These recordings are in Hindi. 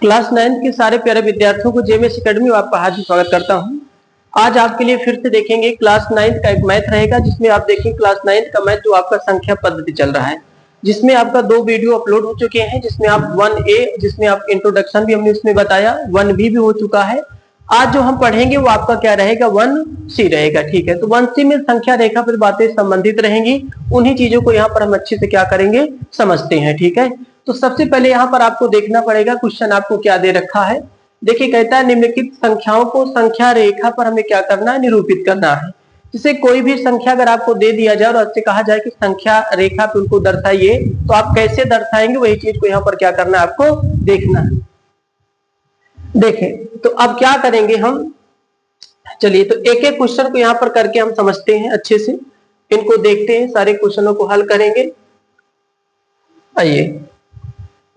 क्लास 9 के सारे प्यारे विद्यार्थियों को जेएमएस एकेडमी में आपका हार्दिक स्वागत करता हूं। आज आपके लिए फिर से देखेंगे क्लास 9 का एक मैथ रहेगा, जिसमें आप देखेंगे क्लास 9 का मैथ जो आपका संख्या पद्धति चल रहा है, जिसमें आपका 2 वीडियो अपलोड हो चुके हैं, जिसमें आप 1A जिसमें आप इंट्रोडक्शन भी हमने उसमें बताया, 1B भी हो चुका है। आज जो हम पढ़ेंगे वो आपका क्या रहेगा, 1C रहेगा। ठीक है, तो 1C में संख्या रेखा पर बातें संबंधित रहेंगी, उन्हीं चीजों को यहाँ पर हम अच्छे से क्या करेंगे, समझते हैं। ठीक है, तो सबसे पहले यहाँ पर आपको देखना पड़ेगा क्वेश्चन आपको क्या दे रखा है। देखिए, कहता है निम्नलिखित संख्याओं को संख्या रेखा पर हमें क्या करना है, निरूपित करना है। जिसे कोई भी संख्या अगर आपको दे दिया जाए और आपसे कहा जाए कि संख्या रेखा पे उनको दर्शाइए, तो आप कैसे दर्शाएंगे, वही चीज को यहाँ पर क्या करना है, आपको देखना है। देखें, तो अब क्या करेंगे हम, चलिए तो एक एक क्वेश्चन को यहाँ पर करके हम समझते हैं, अच्छे से इनको देखते हैं, सारे क्वेश्चनों को हल करेंगे। आइए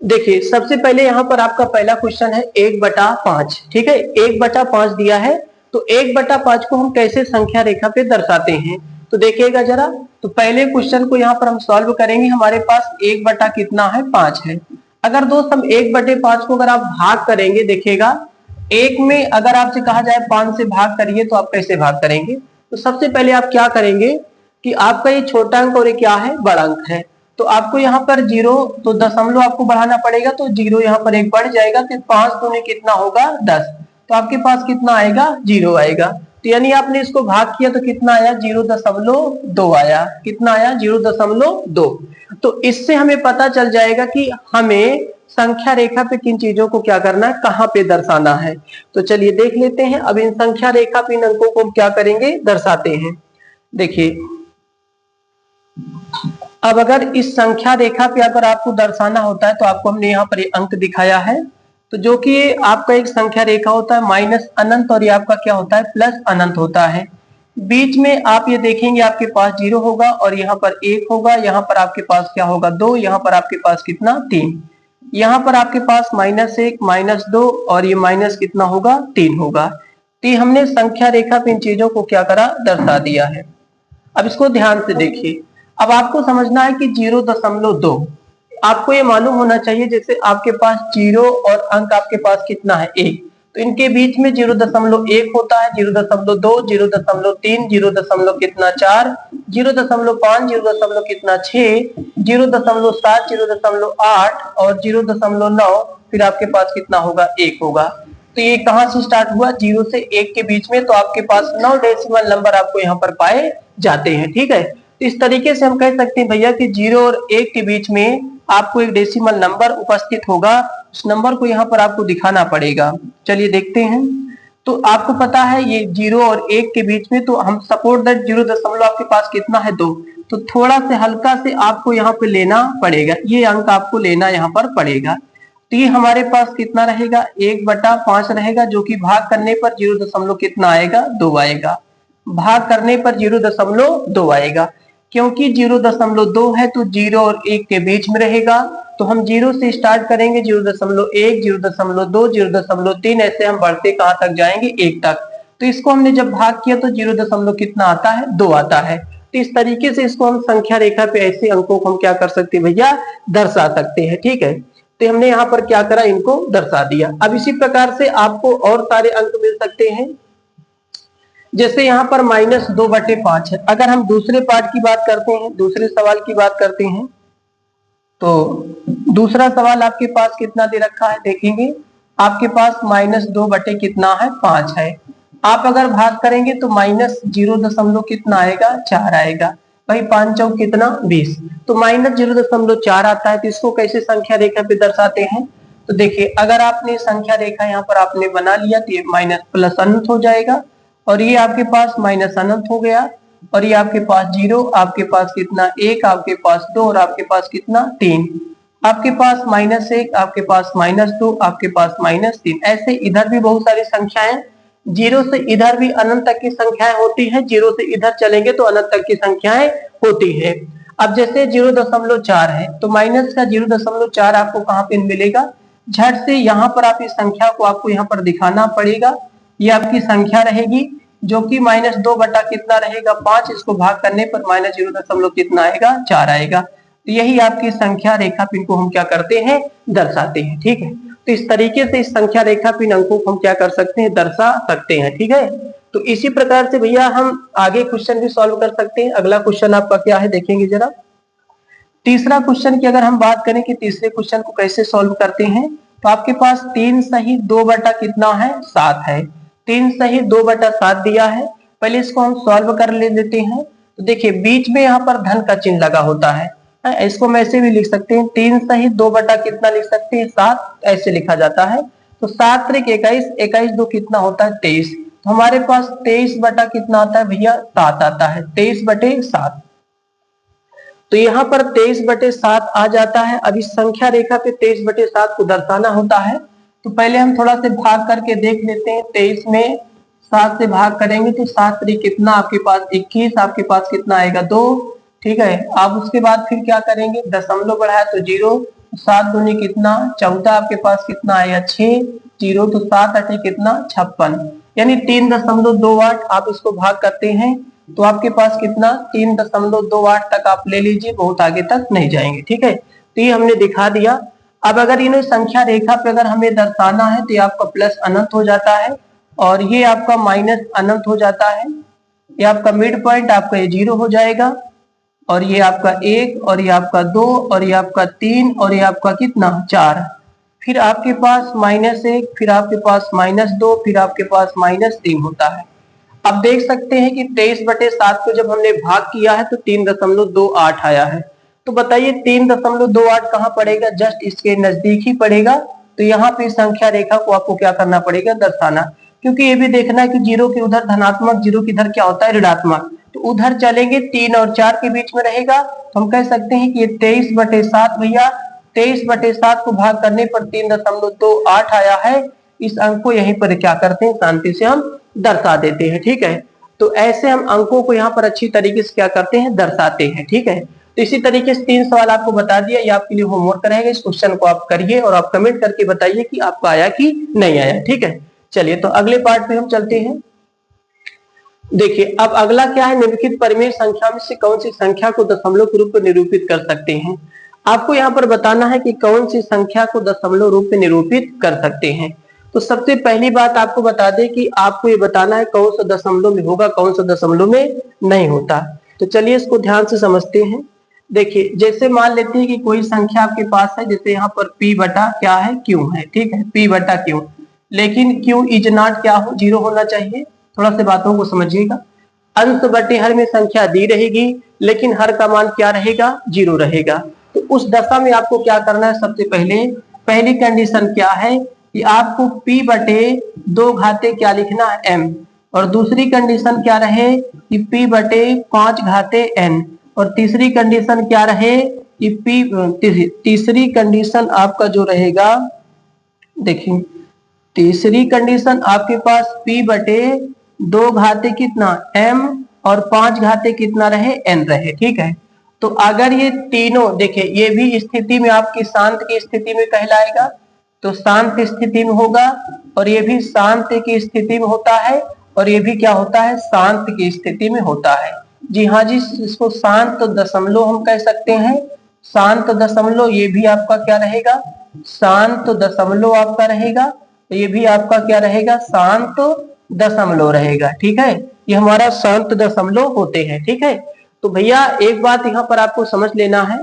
देखिए, सबसे पहले यहाँ पर आपका पहला क्वेश्चन है 1/5। ठीक है, 1/5 दिया है, तो 1/5 को हम कैसे संख्या रेखा पे दर्शाते हैं, तो देखिएगा जरा। तो पहले क्वेश्चन को यहाँ पर हम सॉल्व करेंगे। हमारे पास 1 कितना है, 5 है। अगर दोस्त हम 1/5 को अगर आप भाग करेंगे, देखिएगा एक में अगर आपसे कहा जाए 5 से भाग करिए, तो आप कैसे भाग करेंगे। तो सबसे पहले आप क्या करेंगे कि आपका ये छोटा अंक और ये क्या है, बड़ा अंक है, तो आपको यहाँ पर 0 तो दशमलव आपको बढ़ाना पड़ेगा, तो 0 यहाँ पर एक बढ़ जाएगा, तो 5 दूनी कितना होगा, 10, तो आपके पास कितना आएगा, 0 आएगा। तो यानी आपने इसको भाग किया तो कितना आया, 0.2 आया। कितना आया, 0.2। तो इससे हमें पता चल जाएगा कि हमें संख्या रेखा पे किन चीजों को क्या करना है, कहाँ पे दर्शाना है। तो चलिए देख लेते हैं। अब इन संख्या रेखा पे इन अंकों को हम क्या करेंगे, दर्शाते हैं। देखिए, अब अगर इस संख्या रेखा पे अगर आपको दर्शाना होता है, तो आपको हमने यहाँ पर ये अंक दिखाया है, तो जो कि आपका एक संख्या रेखा होता है माइनस अनंत, और ये आपका क्या होता है, प्लस अनंत होता है। बीच में आप ये देखेंगे आपके पास 0 होगा, और यहाँ पर 1 होगा, यहाँ पर आपके पास क्या होगा, 2, यहाँ पर आपके पास कितना, 3, यहाँ पर आपके पास -1 -2, और ये माइनस कितना होगा, 3 होगा। तो ये हमने संख्या रेखा पे इन चीजों को क्या करा, दर्शा दिया है। अब इसको ध्यान से देखिए। अब आपको समझना है कि 0.2 आपको ये मालूम होना चाहिए, जैसे आपके पास 0 और अंक आपके पास कितना है, 1, तो इनके बीच में 0.1 होता है, 0.2, 0.3, 0. कितना 4, 0.5, 0. कितना 6, 0.7, 0.8 और 0.9, फिर आपके पास कितना होगा, 1 होगा। तो ये कहां से स्टार्ट हुआ, 0 से 1 के बीच में, तो आपके पास 9 डेसिमल नंबर आपको यहाँ पर पाए जाते हैं। ठीक है, तो इस तरीके से हम कह सकते हैं भैया कि 0 और 1 के बीच में आपको एक डेसिमल नंबर उपस्थित होगा, उस नंबर को यहाँ पर आपको दिखाना पड़ेगा। चलिए देखते हैं। तो आपको पता है ये 0 और 1 के बीच में, तो हम सपोर्ट दैट 0 दशमलव आपके पास कितना है, 2, तो थोड़ा से हल्का से आपको यहाँ पे लेना पड़ेगा, ये अंक आपको लेना यहाँ पर पड़ेगा। तो ये हमारे पास कितना रहेगा, 1/5 रहेगा, जो कि भाग करने पर 0. कितना आएगा, 2 आएगा। भाग करने पर 0.2 आएगा। क्योंकि 0.2 है तो 0 और 1 के बीच में रहेगा, तो हम 0 से स्टार्ट करेंगे, 0.1, 0.2, 0.3, ऐसे हम बढ़ते कहां तक जाएंगे, 1 तक। तो इसको हमने जब भाग किया तो 0. कितना आता है, 2 आता है। तो इस तरीके से इसको हम संख्या रेखा पे ऐसे अंकों को हम क्या कर सकते हैं भैया, दर्शा सकते हैं। ठीक है, तो हमने यहाँ पर क्या करा, इनको दर्शा दिया। अब इसी प्रकार से आपको और सारे अंक मिल सकते हैं, जैसे यहाँ पर -2/5 है। अगर हम दूसरे पार्ट की बात करते हैं, दूसरे सवाल की बात करते हैं, तो दूसरा सवाल आपके पास कितना दे रखा है, देखेंगे आपके पास -2 कितना है, 5 है। आप अगर भाग करेंगे तो -0. कितना आएगा, 4 आएगा। भाई 5 चौक कितना, 20, तो -0.4 आता है। तो इसको कैसे संख्या रेखा पे दर्शाते हैं, तो देखिए अगर आपने संख्या रेखा यहाँ पर आपने बना लिया, तो ये माइनस प्लस अनंत हो जाएगा, और ये आपके पास माइनस अनंत हो गया, और ये आपके पास 0, आपके पास कितना 1, आपके पास 2, और आपके पास कितना 3, आपके पास -1, आपके पास -2, आपके पास -3। ऐसे इधर भी बहुत सारी संख्याएं, 0 से इधर भी अनंत तक की संख्याएं होती हैं, 0 से इधर चलेंगे तो अनंत तक की संख्याएं होती है। अब जैसे 0.4 है, तो माइनस का 0.4 आपको कहां पे मिलेगा, झट से यहाँ पर आप इस संख्या को आपको यहाँ पर दिखाना पड़ेगा। ये आपकी संख्या रहेगी, जो कि -2 बटा कितना रहेगा, 5, इसको भाग करने पर -0. कितना आएगा, 4 आएगा। तो यही आपकी संख्या रेखा पे इनको हम क्या करते हैं, दर्शाते हैं। ठीक है, तो इस तरीके से इस संख्या रेखा पिन अंकों को हम क्या कर सकते हैं, दर्शा सकते हैं। ठीक है, तो इसी प्रकार से भैया हम आगे क्वेश्चन भी सॉल्व कर सकते हैं। अगला क्वेश्चन आपका क्या है देखेंगे जरा। तीसरा क्वेश्चन की अगर हम बात करें कि तीसरे क्वेश्चन को कैसे सॉल्व करते हैं, तो आपके पास 3 सही 2 बटा कितना है, 7 है। 3 सही 2 बटा 7 दिया है। पहले इसको हम सॉल्व कर ले लेते हैं। तो देखिए बीच में यहाँ पर धन का चिन्ह लगा होता है। इसको हम ऐसे भी लिख सकते हैं, 3 सही 2 बटा कितना लिख सकते हैं, 7, ऐसे लिखा जाता है। तो 7 त्रिक 21, 21 2 कितना होता है, 23। तो हमारे पास 23 बटा कितना आता है भैया, 7 आता है, 23 बटे 7। तो यहाँ पर 23 बटे 7 आ जाता है। अब इस संख्या रेखा पे 23 बटे 7 को दर्शाना होता है। तो पहले हम थोड़ा से भाग करके देख लेते हैं। 23 में 7 से भाग करेंगे तो 7 त्रिक कितना आपके पास 21, आपके पास कितना आएगा 2। ठीक है, आप उसके बाद फिर क्या करेंगे, दशमलव बढ़ाया तो 0, 7 दूनी कितना 14, आपके पास कितना आएगा 6, 0, तो 7 अठे कितना 56, यानी 3.28। आप इसको भाग करते हैं तो आपके पास कितना 3.28 तक आप ले लीजिए, बहुत आगे तक नहीं जाएंगे। ठीक है, तो ये हमने दिखा दिया। अब अगर इन्हें संख्या रेखा पे अगर हमें दर्शाना है तो ये आपका प्लस अनंत हो जाता है और ये आपका माइनस अनंत हो जाता है। ये आपका मिड पॉइंट आपका ये 0 हो जाएगा और ये आपका 1 और ये आपका 2 और ये आपका 3 और ये आपका कितना 4। फिर आपके पास -1, फिर आपके पास -2, फिर आपके पास -3 होता है। अब देख सकते हैं कि 23 बटे 7 को जब हमने भाग किया है तो 3.28 आया है। तो बताइए 3.28 कहाँ पड़ेगा, जस्ट इसके नजदीक ही पड़ेगा। तो यहाँ पे संख्या रेखा को आपको क्या करना पड़ेगा, दर्शाना। क्योंकि ये भी देखना है कि 0 के उधर धनात्मक, 0 के इधर क्या होता है ऋणात्मक, तो उधर चलेंगे 3 और 4 के बीच में रहेगा। तो हम कह सकते हैं कि ये 23 बटे 7 भैया 23 बटे 7 को भाग करने पर 3.28 आया है। इस अंक को यहीं पर क्या करते हैं, शांति से हम दर्शा देते हैं। ठीक है, तो ऐसे हम अंकों को यहाँ पर अच्छी तरीके से क्या करते हैं, दर्शाते हैं। ठीक है, तो इसी तरीके से 3 सवाल आपको बता दिया, ये आपके लिए होमवर्क रहेगा। इस क्वेश्चन को आप करिए और आप कमेंट करके बताइए कि आपको आया कि नहीं आया। ठीक है, चलिए तो अगले पार्ट पे हम चलते हैं। देखिए अब अगला क्या है, निम्नलिखित परिमेय संख्या में से कौन सी संख्या को दशमलव के रूप में निरूपित कर सकते हैं। आपको यहाँ पर बताना है कि कौन सी संख्या को दशमलव रूप में निरूपित कर सकते हैं। तो सबसे पहली बात आपको बता दें कि आपको ये बताना है कौन सा दशमलव में होगा, कौन सा दशमलव में नहीं होता। तो चलिए इसको ध्यान से समझते हैं। देखिए जैसे मान लेते हैं कि कोई संख्या आपके पास है, जैसे यहाँ पर p बटा क्या है, q है। ठीक है, p बटा q, लेकिन q इज नॉट क्या हो, 0 होना चाहिए। थोड़ा से बातों को समझिएगा। अंश बटे हर में संख्या दी रहेगी लेकिन हर का मान क्या रहेगा, 0 रहेगा। तो उस दशा में आपको क्या करना है, सबसे पहले पहली कंडीशन क्या है कि आपको p बटे 2 घाते क्या लिखना है, m, और दूसरी कंडीशन क्या रहे कि p बटे 5 घाते n, और तीसरी कंडीशन क्या रहे कि तीसरी कंडीशन आपका जो रहेगा, देखिए तीसरी कंडीशन आपके पास p बटे 2 घाते कितना m और 5 घाते कितना रहे n रहे। ठीक है, तो अगर ये तीनों देखिए, ये भी स्थिति में आपकी शांत की स्थिति में कहलाएगा, तो शांत स्थिति में होगा, और ये भी शांत की स्थिति में होता है, और ये भी क्या होता है, शांत की स्थिति में होता है। जी हाँ जी, इसको शांत दशमलव हम कह सकते हैं। शांत दशमलव ये भी आपका क्या रहेगा, शांत दशमलव आपका रहेगा। तो ये भी आपका क्या रहेगा, शांत दशमलव रहेगा। ठीक है, ये हमारा शांत दशमलव होते हैं। ठीक है, तो भैया एक बात यहाँ पर आपको समझ लेना है,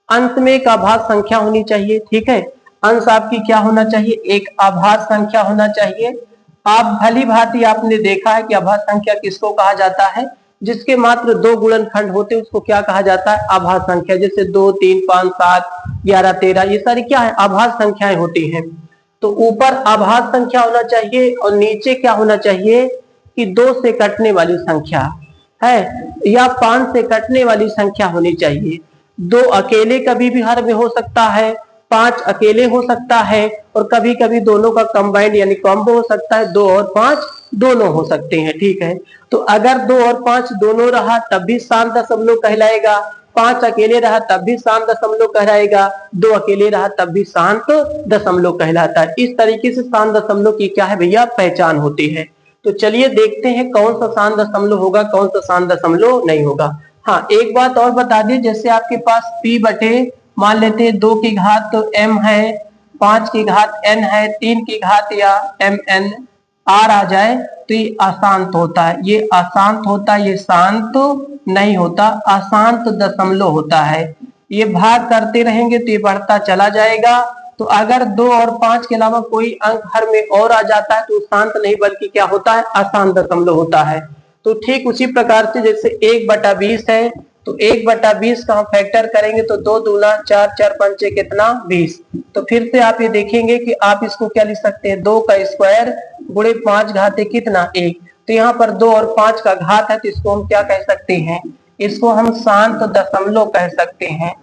अंत में एक आभाज्य संख्या होनी चाहिए। ठीक है, अंश आपकी क्या होना चाहिए, एक आभाज्य संख्या होना चाहिए। आप भली भांति आपने देखा है कि आभाज्य संख्या किसको कहा जाता है, जिसके मात्र 2 गुणनखंड होते हैं उसको क्या कहा जाता है, आभाज्य संख्या। जैसे 2, 3, 5, 7, 11, 13, ये सारी क्या है, आभाज्य संख्याएं होती हैं। तो ऊपर आभाज्य संख्या होना चाहिए और नीचे क्या होना चाहिए कि 2 से कटने वाली संख्या है या 5 से कटने वाली संख्या होनी चाहिए। 2 अकेले कभी भी हर में हो सकता है, 5 अकेले हो सकता है, और कभी कभी दोनों का कंबाइंड यानी कॉम्बो हो सकता है, 2 और 5 दोनों हो सकते हैं। ठीक है, तो अगर 2 और 5 दोनों रहा तब भी शांत दशमलव कहलाएगा, 5 अकेले रहा तब भी शांत दशमलव कहलाएगा, 2 अकेले रहा तब भी शांत दशमलव कहलाता है। इस तरीके से शांत दशमलव की क्या है भैया, पहचान होती है। तो चलिए देखते हैं कौन सा शांत दशमलव होगा, कौन सा शांत दशमलव नहीं होगा। हाँ, एक बात और बता दी, जैसे आपके पास p बटे मान लेते हैं 2 की घात m है, 5 की घात n है, 3 की घात या mn r आ जाए तो ये अशांत होता है, ये अशांत होता है, ये शांत नहीं होता, अशांत दशमलव होता है। ये भाग करते रहेंगे तो ये बढ़ता चला जाएगा। तो अगर 2 और 5 के अलावा कोई अंक हर में और आ जाता है तो शांत नहीं बल्कि क्या होता है, अशांत दशमलव होता है। तो ठीक उसी प्रकार से जैसे 1/20 है तो 1/20 का हम फैक्टर करेंगे तो 2 दूना 4, 4 पंचे कितना 20। तो फिर से आप ये देखेंगे कि आप इसको क्या लिख सकते हैं, 2 का स्क्वायर गुणे 5 घाते कितना 1। तो यहाँ पर 2 और 5 का घात है तो इसको हम क्या कह सकते हैं, इसको हम शांत दशमलव कह सकते हैं।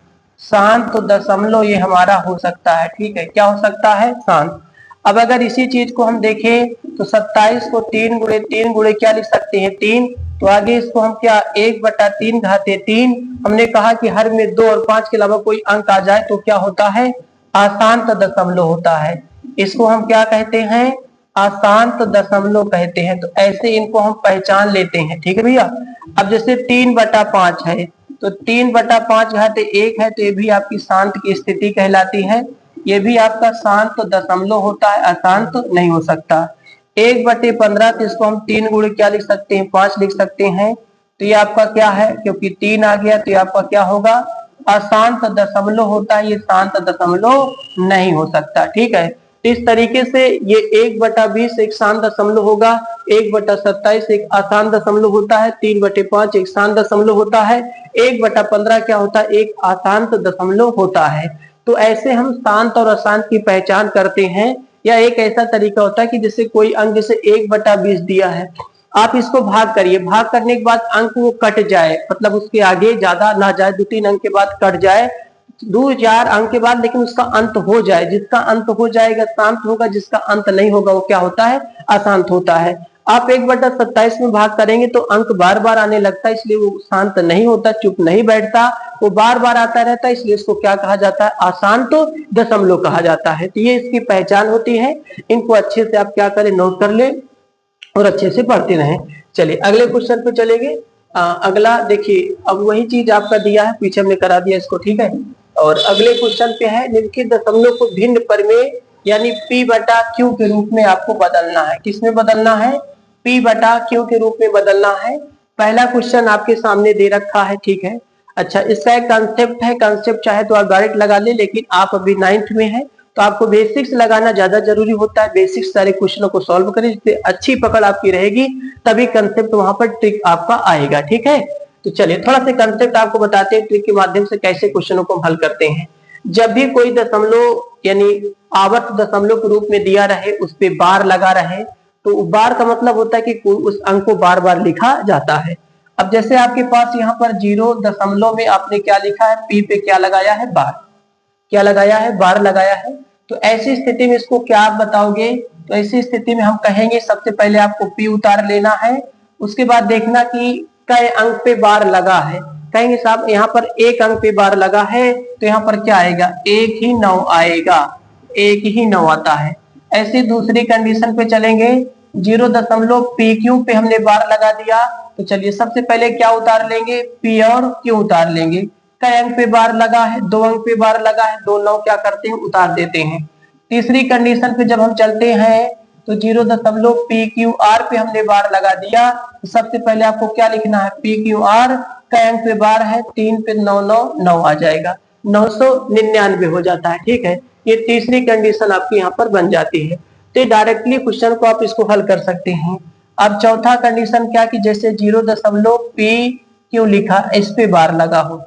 शांत दशमलव ये हमारा हो सकता है, ठीक है, क्या हो सकता है, शांत। अब अगर इसी चीज को हम देखें तो 27 को 3 गुणे 3 गुणे क्या लिख सकते हैं 3। तो आगे इसको हम क्या 1/3 घाते 3। हमने कहा कि हर में 2 और 5 के अलावा कोई अंक आ जाए तो क्या होता है, अशांत दशमलव होता है। इसको हम क्या कहते हैं, अशांत दशमलव कहते हैं। तो ऐसे इनको हम पहचान लेते हैं, ठीक है भैया। अब जैसे 3/5 है तो 3/5 घाते 1 है तो ये भी आपकी शांत की स्थिति कहलाती है, ये भी आपका शांत दशमलव होता है, अशांत नहीं हो सकता। 1/15 तो इसको हम 3 गुणे क्या लिख सकते हैं 5 लिख सकते हैं। तो ये आपका क्या है, क्योंकि 3 आ गया तो ये आपका क्या होगा, अशांत दशमलव होता है, ये शांत दशमलव नहीं हो सकता, ठीक है। इस तरीके से ये 1/20 एक शांत दशमलव होगा, 1/27 एक अशांत दशमलव होता है, 3/5 एक शांत दशमलव होता है, 1/15 क्या होता है, एक अशांत दशमलव होता है। तो ऐसे हम शांत और अशांत की पहचान करते हैं। या एक ऐसा तरीका होता है कि जैसे कोई अंक जैसे 1/20 दिया है, आप इसको भाग करिए, भाग करने के बाद अंक वो कट जाए, मतलब उसके आगे ज्यादा ना जाए, 2-3 अंक के बाद कट जाए, 2-4 अंक के बाद, लेकिन उसका अंत हो जाए, जिसका अंत हो जाएगा शांत होगा, जिसका अंत नहीं होगा वो क्या होता है, अशांत होता है। आप 1/27 में भाग करेंगे तो अंक बार बार आने लगता है, इसलिए वो शांत नहीं होता, चुप नहीं बैठता, वो बार बार आता रहता है, इसलिए इसको क्या कहा जाता है, अशांत दशमलव कहा जाता है। तो ये इसकी पहचान होती है। इनको अच्छे से आप क्या करें, नोट कर ले और अच्छे से पढ़ते रहें। चलिए अगले क्वेश्चन पे चलेंगे। अगला देखिए, अब वही चीज आपका दिया है, पीछे हमने करा दिया इसको, ठीक है। और अगले क्वेश्चन पे है, निम्नलिखित दशमलव को भिन्न प्रमेय यानी P/Q के रूप में आपको बदलना है। किसमें बदलना है, P/Q के रूप में बदलना है। पहला क्वेश्चन आपके सामने दे रखा है, ठीक है। अच्छा, इसका एक कंसेप्ट है, कंसेप्ट चाहे तो आप डायरेक्ट लगा ले, लेकिन आप अभी 9th में है तो आपको बेसिक्स लगाना ज्यादा जरूरी होता है। बेसिक्स सारे क्वेश्चनों को सॉल्व करें, जिससे अच्छी पकड़ आपकी रहेगी, तभी कंसेप्ट वहां पर ट्रिक आपका आएगा, ठीक है। तो चलिए थोड़ा सा कंसेप्ट आपको बताते हैं, ट्रिक के माध्यम से कैसे क्वेश्चनों को हल करते हैं। जब भी कोई दशमलव यानी आवर्त दशमलव के रूप में दिया रहे, उस पे बार लगा रहे, तो बार का मतलब होता है कि उस अंक को बार बार लिखा जाता है। अब जैसे आपके पास यहाँ पर 0 दशमलव में आपने क्या लिखा है, पी पे क्या लगाया है, बार, क्या लगाया है, बार लगाया है। तो ऐसी स्थिति में इसको क्या आप बताओगे, तो ऐसी स्थिति में हम कहेंगे सबसे पहले आपको पी उतार लेना है, उसके बाद देखना कि कई अंक पे बार लगा है। कहेंगे साहब यहाँ पर 1 अंक पे बार लगा है तो यहाँ पर क्या आएगा, 1 ही 9 आएगा, 1 ही 9 आता है। ऐसी दूसरी कंडीशन पे चलेंगे, 0.PQ पे हमने बार लगा दिया, तो चलिए सबसे पहले क्या उतार लेंगे, P और Q उतार लेंगे। कई अंक पे बार लगा है, 2 अंक पे बार लगा है, 2 9 क्या करते हैं, उतार देते हैं। तीसरी कंडीशन पे जब हम चलते हैं तो 0.PQR पे हमने बार लगा दिया, तो सबसे पहले आपको क्या लिखना है, PQR, कई अंक पे बार है, 3 पे 9 9 9 आ जाएगा, 999 हो जाता है, ठीक है। ये तीसरी कंडीशन आपकी यहाँ पर बन जाती है। तो डायरेक्टली क्वेश्चन को आप इसको हल कर सकते हैं। अब चौथा कंडीशन क्या कि जैसे 0.PQ लिखा, इस पे बार लगा हो।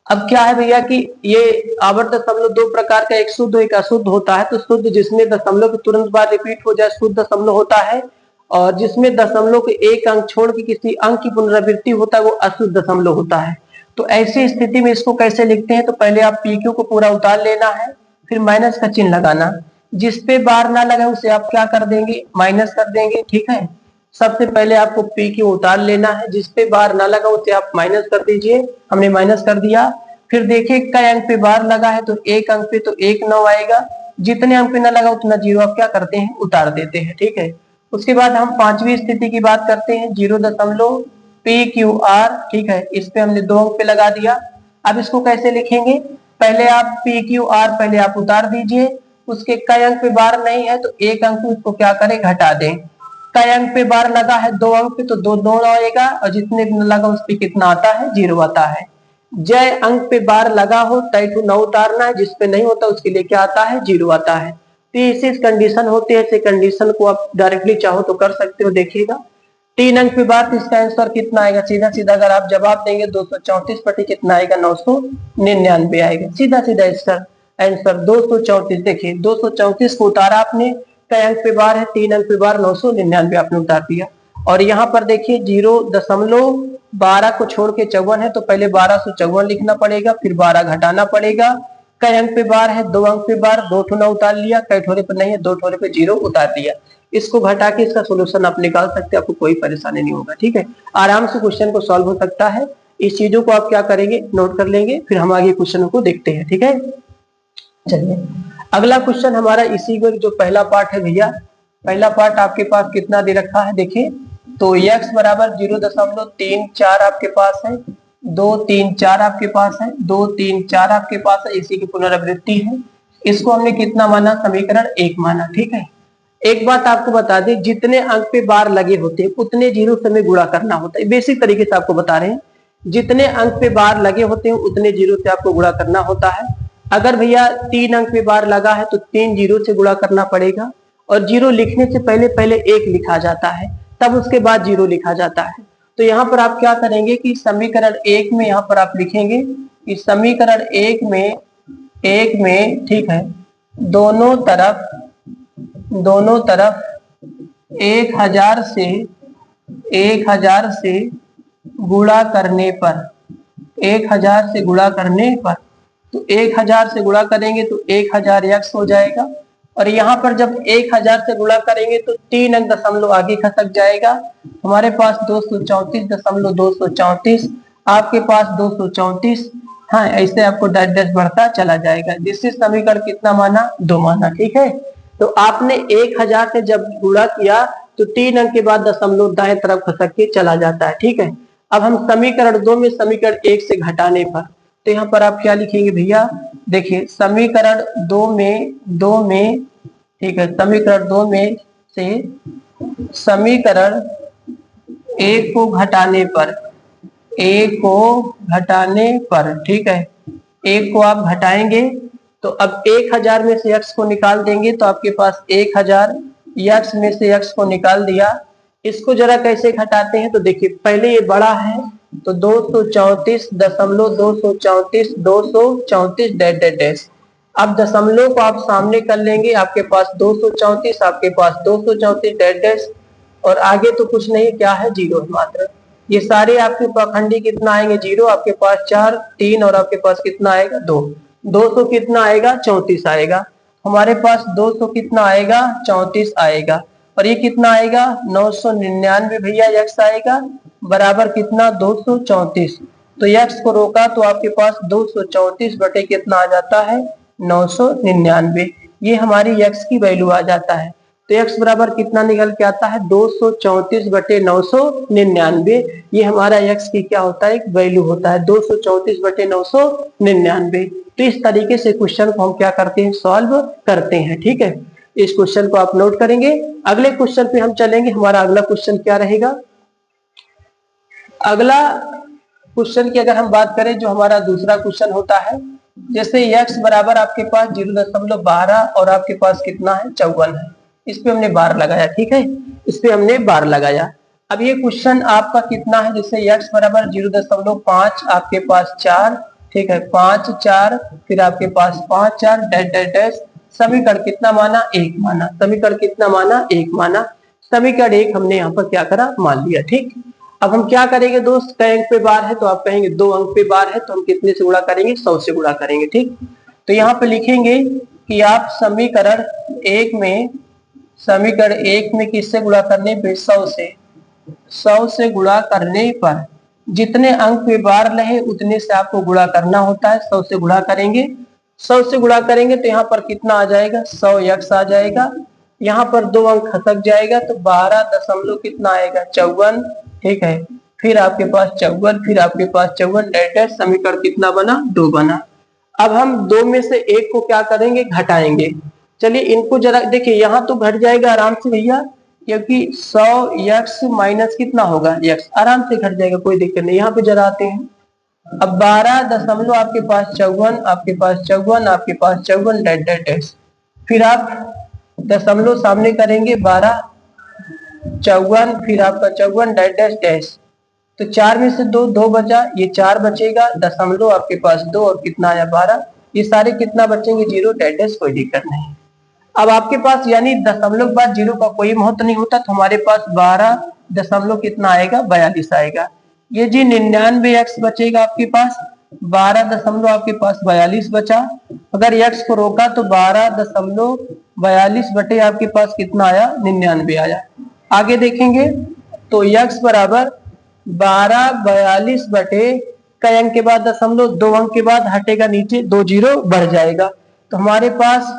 अब क्या है भैया कि ये आवर्त दशमलव 2 प्रकार का, एक शुद्ध एक अशुद्ध होता है। तो शुद्ध जिसमें दशमलव के तुरंत बाद रिपीट हो जाए शुद्ध दशमलव होता है, और जिसमें दशमलव के एक अंक छोड़ के किसी अंक की पुनरावृत्ति होता है वो अशुद्ध दशमलव होता है। तो ऐसी स्थिति में इसको कैसे लिखते हैं, तो पहले आप PQ को पूरा उतार लेना है, फिर माइनस का चिन्ह लगाना, जिस पे बार ना लगे उसे आप क्या कर देंगे, माइनस कर देंगे, ठीक है। सबसे पहले आपको PQ उतार लेना है, जिस पे बार ना लगा उसे आप माइनस कर दीजिए, हमने माइनस कर दिया। फिर देखिए कई अंक पे बार लगा है, तो 1 अंक पे तो 1 9 आएगा, जितने अंक पे ना लगा उतना 0 आप क्या करते हैं, उतार देते हैं, ठीक है। उसके बाद हम पांचवी स्थिति की बात करते हैं, 0.PQR, ठीक है, इस पे हमने 2 अंक पे लगा दिया। अब इसको कैसे लिखेंगे, पहले आप पी क्यू आर पहले आप उतार दीजिए, उसके कई अंक पे बार नहीं है तो एक अंक उसको क्या करें, घटा दें। कई अंक पे बार लगा है, 2 अंक पे, तो दो दो आएगा, और जितने भी लगा उस पे कितना आता है, 0 आता है। जय अंक पे बार लगा हो तय टू न उतारना है, जिसपे नहीं होता उसके लिए क्या आता है, 0 आता है। तो ऐसी कंडीशन होती है, ऐसे कंडीशन को आप डायरेक्टली चाहो तो कर सकते हो। देखिएगा 3 अंक पे बार, तो इसका आंसर कितना आएगा, सीधा सीधा अगर आप जवाब देंगे 234 बटे कितना आएगा, 999 आएगा। सीधा सीधा इसका आंसर 234। देखिए 234 को उतारा आपने, कई अंक पे बार है, 3 अंक पे बार, 999 आपने उतार दिया। और यहाँ पर देखिए 0.12 को छोड़ के 54 है, तो पहले 1254 लिखना पड़ेगा, फिर 12 घटाना पड़ेगा। कई अंक पे बार है, 2 अंक पे बार, 2 ठोना उतार लिया, कई ठोरे पे नहीं है, 2 ठोरे पे 0 उतार दिया। इसको घटा के इसका सोल्यूशन आप निकाल सकते हैं, आपको कोई परेशानी नहीं होगा। ठीक है, आराम से क्वेश्चन को सॉल्व हो सकता है। इस चीजों को आप क्या करेंगे, नोट कर लेंगे, फिर हम आगे क्वेश्चनों को देखते हैं। ठीक है, चलिए अगला क्वेश्चन हमारा इसी का जो पहला पार्ट है भैया, पहला पार्ट आपके पास कितना दे रखा है, देखिए तो x बराबर 0.34 आपके पास है, 234 आपके पास है, 234 आपके पास है, इसी की पुनरावृत्ति है। इसको हमने कितना माना, समीकरण 1 माना। ठीक है, एक बात आपको बता दें, जितने अंक पे बार लगे होते हैं उतने जीरो से हमें गुणा करना होता है। बेसिक तरीके से आपको बता रहे हैं, जितने अंक पे बार लगे होते हैं उतने जीरो से आपको गुणा करना होता है। अगर भैया 3 अंक पे बार लगा है तो 3 जीरो से गुणा करना पड़ेगा, और जीरो लिखने से पहले पहले 1 लिखा जाता है, तब उसके बाद जीरो लिखा जाता है। तो यहाँ पर आप क्या करेंगे कि समीकरण 1 में यहाँ पर आप लिखेंगे कि समीकरण 1 में ठीक है, दोनों तरफ 1000 से गुणा करने पर, 1000 से गुणा करने पर, तो 1000 से गुणा करेंगे तो 1000 x हो जाएगा। और यहाँ पर जब 1000 से गुणा करेंगे तो 3 अंक दशमलव आगे खसक जाएगा, हमारे पास 234.234, आपके पास 234। हाँ, ऐसे आपको डैश डैश बढ़ता चला जाएगा, जिससे समीकरण कितना माना, 2 माना। ठीक है, तो आपने 1000 से जब गुणा किया तो 3 अंक के बाद दशमलव दाएं तरफ खसक के चला जाता है। ठीक है, अब हम समीकरण 2 में समीकरण 1 से घटाने पर, तो यहाँ पर आप क्या लिखेंगे भैया, देखिए समीकरण 2 में ठीक है, समीकरण 2 में से समीकरण 1 को घटाने पर, ठीक है, 1 को आप घटाएंगे तो अब 1000 में से x को निकाल देंगे, तो आपके पास 1000, x में से x को निकाल दिया। इसको जरा कैसे घटाते हैं, तो देखिए पहले ये बड़ा है तो 234.234 डैश डैश डैश। अब दशमलव को आप सामने कर लेंगे, आपके पास 234, आपके पास 234 डैश डैश, और आगे तो कुछ नहीं, क्या है, जीरो मात्र। ये सारे आपके पाखंडी कितना आएंगे, जीरो, आपके पास 4, 3, और आपके पास कितना आएगा, 2। 200 कितना आएगा, 34 आएगा। हमारे पास 200 कितना आएगा, 34 आएगा, और ये कितना आएगा, 999 भैया x आएगा, बराबर कितना, 234। तो x को रोका तो आपके पास 234 बटे कितना आ जाता है, 999। ये हमारी x की वैल्यू आ जाता है। तो x बराबर कितना निकल के आता है, 234 बटे 999। ये हमारा x की क्या होता है, एक वैल्यू होता है, 234 बटे 999। तो इस तरीके से क्वेश्चन को हम क्या करते हैं, सॉल्व करते हैं। ठीक है, इस क्वेश्चन को आप नोट करेंगे। अगले क्वेश्चन पे हम चलेंगे। हमारा अगला क्वेश्चन क्या रहेगा, अगला क्वेश्चन की अगर हम बात करें, जो हमारा दूसरा क्वेश्चन होता है, जैसे x बराबर आपके पास 0.12 और आपके पास कितना है, 54 है, इस पे हमने बार लगाया। ठीक है, इस पे हमने बार लगाया। अब ये क्वेश्चन आपका कितना है, जैसे x बराबर 0.5, आपके पास 4, ठीक है, 5 4, फिर आपके पास 5 4 डैश डैश डैश, समीकरण कितना माना, 1 माना। समीकरण कितना माना, 1 माना। समीकरण 1 हमने यहाँ पर क्या करा, मान लिया। ठीक, अब हम क्या करेंगे दोस्त, कई अंक पे बार है तो आप कहेंगे 2 अंक पे बार है, तो हम कितने से गुणा करेंगे, 100 से गुणा करेंगे। ठीक, तो यहाँ पे लिखेंगे कि आप समीकरण 1 में किससे गुणा करने पे, 100 से गुणा करने पर जितने अंक पे बार रहे उतने से आपको गुणा करना होता है। 100 से गुणा करेंगे, 100 से गुणा करेंगे तो यहाँ पर कितना आ जाएगा, 100x आ जाएगा। यहाँ पर 2 अंक खसक जाएगा तो 12 दशमलव कितना आएगा, 54। ठीक है, फिर आपके पास 54, फिर आपके पास 54 डैश डैश, समीकरण कितना बना, 2 बना। अब हम दो में से एक को क्या करेंगे, घटाएंगे। चलिए इनको जरा देखिए, यहाँ तो घट जाएगा आराम से भैया, क्योंकि 100x माइनस कितना होगा x, आराम से घट जाएगा, कोई दिक्कत नहीं। यहाँ पे जरा आते हैं। अब 12 दशमलव आपके पास 54, आपके पास 54, आपके पास 54 डैट डैट डैश, फिर आप दशमलव सामने करेंगे 12 54, फिर आपका 54 डैट डैश डैश, तो 4 में से दो बचा, ये 4 बचेगा, दशमलव आपके पास 2 और कितना आया 12, ये सारे कितना बचेंगे 0 डैट डैश, कोई दिक्कत नहीं। अब आपके पास यानी दशमलव के बाद 0 का कोई महत्व नहीं होता, तो हमारे पास 12 दशमलव कितना आएगा 42 आएगा। ये जी 99x बचेगा आपके पास, 12 दशमलव आपके पास 42 बचा। अगर x को रोका तो 12 दशमलव 42 बटे आपके पास कितना आया 99 आया। आगे देखेंगे तो x बराबर 12 42 बटे कई अंक के बाद दशमलव, 2 अंक के बाद हटेगा नीचे, 2 जीरो बढ़ जाएगा, तो हमारे पास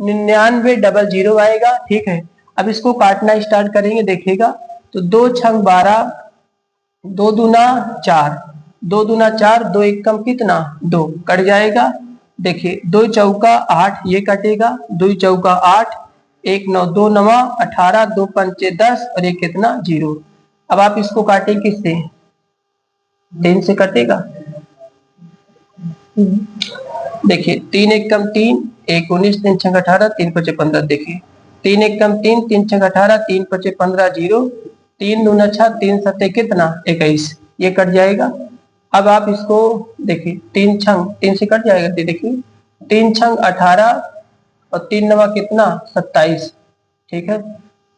9900 आएगा। ठीक है, अब इसको काटना स्टार्ट करेंगे, देखिएगा तो 2 छंग 12, 2 दूना 4, 2 दूना 4, 2 एक कम कितना 2, कट जाएगा। देखिए 2 चौका 8, ये कटेगा, 2 चौका 8, 1 9, 2 9 18, 2 पंचे 10 और ये कितना 0। अब आप इसको काटें किससे, 3 से कटेगा। देखिए 3 एक कम 3, 1 19, 3 छंग 18, 3 पचे 15, देखिए 3 एक कम 3, 3 छंग 18, 3 पचे 15 0, 3 दूना 6, 3 सत्ते कितना 21, ये कट जाएगा। अब आप इसको देखिए 3 छंग 3 से कट जाएगा, देखिए 3 छंग 18 और 3 नवा कितना 27, ठीक है,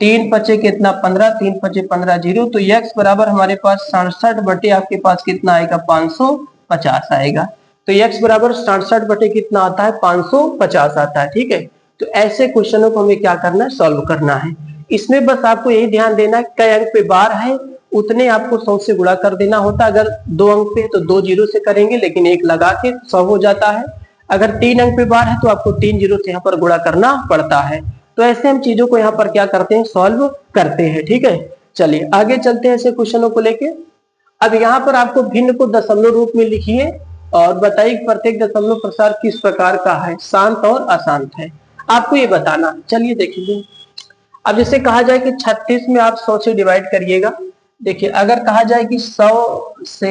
3 पचे कितना 15, 3 पचे 15 0, तो x बराबर हमारे पास 67 बटे आपके पास कितना आएगा 550 आएगा। तो x बराबर 67 बटे कितना आता है 550 आता है। ठीक है, तो ऐसे क्वेश्चनों को हमें क्या करना है, सॉल्व करना है। इसमें बस आपको यही ध्यान देना है कई अंक पे बार है उतने आपको 100 से गुणा कर देना होता है। अगर 2 अंक पे तो 2 जीरो से करेंगे, लेकिन एक लगा के 100 हो जाता है। अगर 3 अंक पे बार है तो आपको 3 जीरो से यहाँ पर गुणा करना पड़ता है। तो ऐसे हम चीजों को यहाँ पर क्या करते हैं, सॉल्व करते हैं। ठीक है, चलिए आगे चलते हैं ऐसे क्वेश्चनों को लेके। अब यहाँ पर आपको भिन्न को दशमलव रूप में लिखिए और बताइए प्रत्येक दशमलव प्रसार किस प्रकार का है, शांत और अशांत है, आपको ये बताना। चलिए देखिए, अब जैसे कहा जाए कि 36 में आप 100 से डिवाइड करिएगा। देखिए अगर कहा जाए कि 100 से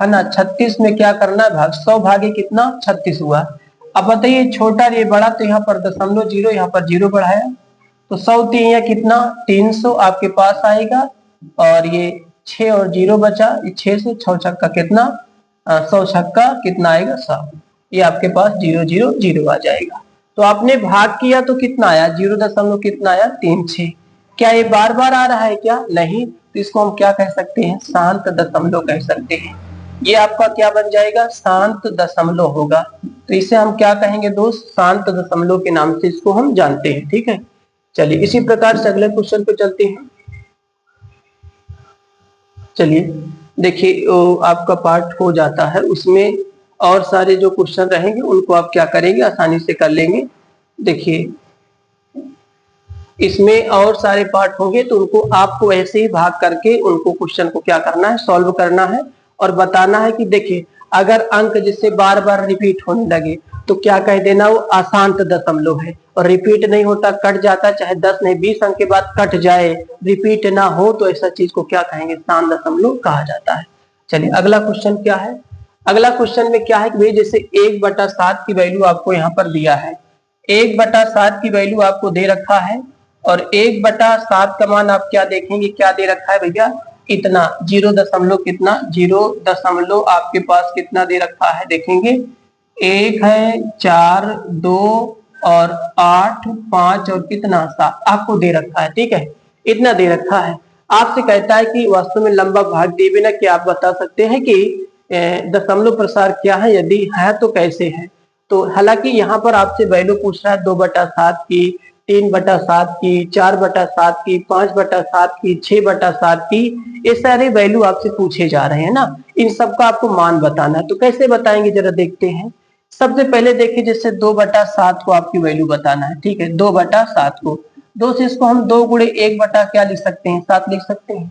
है ना 36 में क्या करना है भाग, 100 भागे कितना 36 हुआ। अब बताइए छोटा ये बड़ा, तो यहाँ पर दशमलव जीरो, यहाँ पर जीरो बढ़ाया, तो 100 3 कितना 300 आपके पास आएगा, और ये 6 और 0 बचा, ये 6 से 6 छक्का कितना 100 छक्का कितना आएगा 100, ये आपके पास 0 0 0 आ जाएगा। तो आपने भाग किया तो कितना आया 0 दशमलव कितना आया 36। क्या ये बार बार आ रहा है क्या, नहीं, तो इसको हम क्या कह सकते हैं, शांत दशमलव कह सकते हैं। ये आपका क्या बन जाएगा, शांत दशमलव होगा। तो इसे हम क्या कहेंगे दोस्त, शांत दशमलव के नाम से इसको हम जानते हैं। ठीक है, चलिए इसी प्रकार से अगले क्वेश्चन पे चलते हैं। चलिए देखिए आपका पार्ट हो जाता है, उसमें और सारे जो क्वेश्चन रहेंगे उनको आप क्या करेंगे, आसानी से कर लेंगे। देखिए इसमें और सारे पार्ट होंगे तो उनको आपको ऐसे ही भाग करके उनको क्वेश्चन को क्या करना है, सॉल्व करना है और बताना है कि देखिए अगर अंक जिससे बार बार रिपीट होने लगे तो क्या कह देना, वो अशांत दशमलव है, और रिपीट नहीं होता कट जाता, चाहे 10 नहीं 20 अंक के बाद कट जाए, रिपीट ना हो, तो ऐसा चीज को क्या कहेंगे, शांत दशमलव कहा जाता है। चलिए अगला क्वेश्चन क्या है, अगला क्वेश्चन में क्या है कि भाई जैसे 1/7 की वैल्यू आपको यहाँ पर दिया है, 1/7 की वैल्यू आपको दे रखा है, और 1/7 का मान आप क्या देखेंगे, क्या दे रखा है भैया, इतना 0 दशमलव कितना 0 दशमलव आपके पास कितना दे रखा है, देखेंगे 1 है 4 2 और 8 5 और कितना 7 आपको दे रखा है। ठीक है, इतना दे रखा है। आपसे कहता है कि वास्तव में लंबा भाग दिए बिना क्या आप बता सकते हैं कि दशमलव प्रसार क्या है, यदि है तो कैसे है। तो हालांकि यहाँ पर आपसे वैल्यू पूछ रहा है 2/7 की, 3/7 की, 4/7 की, 5/7 की, 6/7 की, ये सारे वैल्यू आपसे पूछे जा रहे हैं ना, इन सबका आपको मान बताना है। तो कैसे बताएंगे जरा देखते हैं। सबसे पहले देखिए जैसे 2/7 को आपकी वैल्यू बताना है। ठीक है, 2/7 को 2 से इसको हम 2 गुणे 1 बटा क्या लिख सकते हैं, 7 लिख सकते हैं।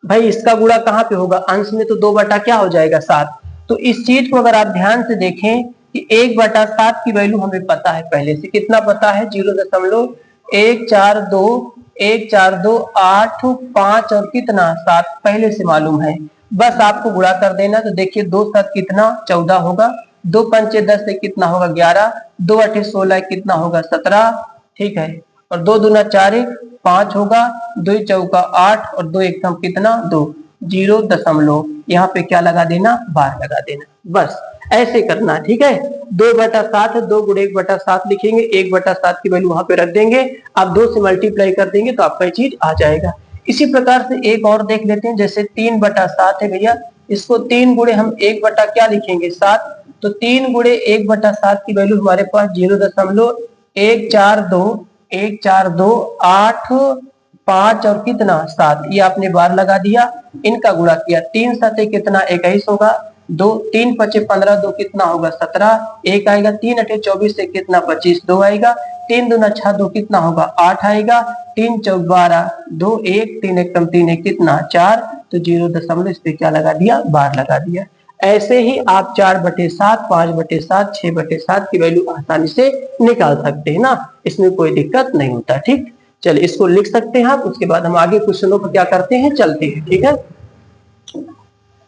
भाई इसका गुणा कहाँ पे होगा, अंश में, तो 2 बटा क्या हो जाएगा 7। तो इस चीज को अगर आप ध्यान से देखें कि 1/7 की वैल्यू हमें पता है पहले से। कितना पता है? 0.142 5 और कितना 7 पहले से मालूम है। बस आपको गुणा कर देना। तो देखिए 2 7 कितना 14 होगा, 2 पंचे 10 से कितना होगा 11, 2 8 16 कितना होगा 17, ठीक है। और 2 दूना 4 1 5 होगा, 2 चौका 8 और 2 एकदम कितना 2, 0 यहाँ पे क्या लगा देना? बार लगा देना। बस ऐसे करना, ठीक है। 2/7 है, 2 गुणे 1/7 लिखेंगे, 1/7 की वैल्यू वहां पे रख देंगे, आप 2 से मल्टीप्लाई कर देंगे तो आपका चीज आ जाएगा। इसी प्रकार से एक और देख लेते हैं, जैसे 3/7 है भैया, इसको 3 गुणे हम 1 बटा क्या लिखेंगे 7, तो 3 गुणे 1/7 की वैल्यू हमारे पास 0.142 8 5 और कितना 7, ये आपने बार लगा दिया, इनका गुणा किया, 3 7 कितना 21 होगा, 2 3 5 15 2 कितना होगा 17, 1 आएगा, 3 8 24 से कितना 25, 2 आएगा, 3 दूना 6 2 कितना होगा 8 आएगा, 3 चौक 12 2 1 3 एकम 3 1 कितना 4, तो 0 इस पे क्या लगा दिया? बार लगा दिया। ऐसे ही आप 4/7 5/7 6/7 की वैल्यू आसानी से निकाल सकते हैं ना, इसमें कोई दिक्कत नहीं होता। ठीक, चलिए इसको लिख सकते हैं आप। उसके बाद हम आगे क्वेश्चनों पर क्या करते हैं, चलते हैं। ठीक है,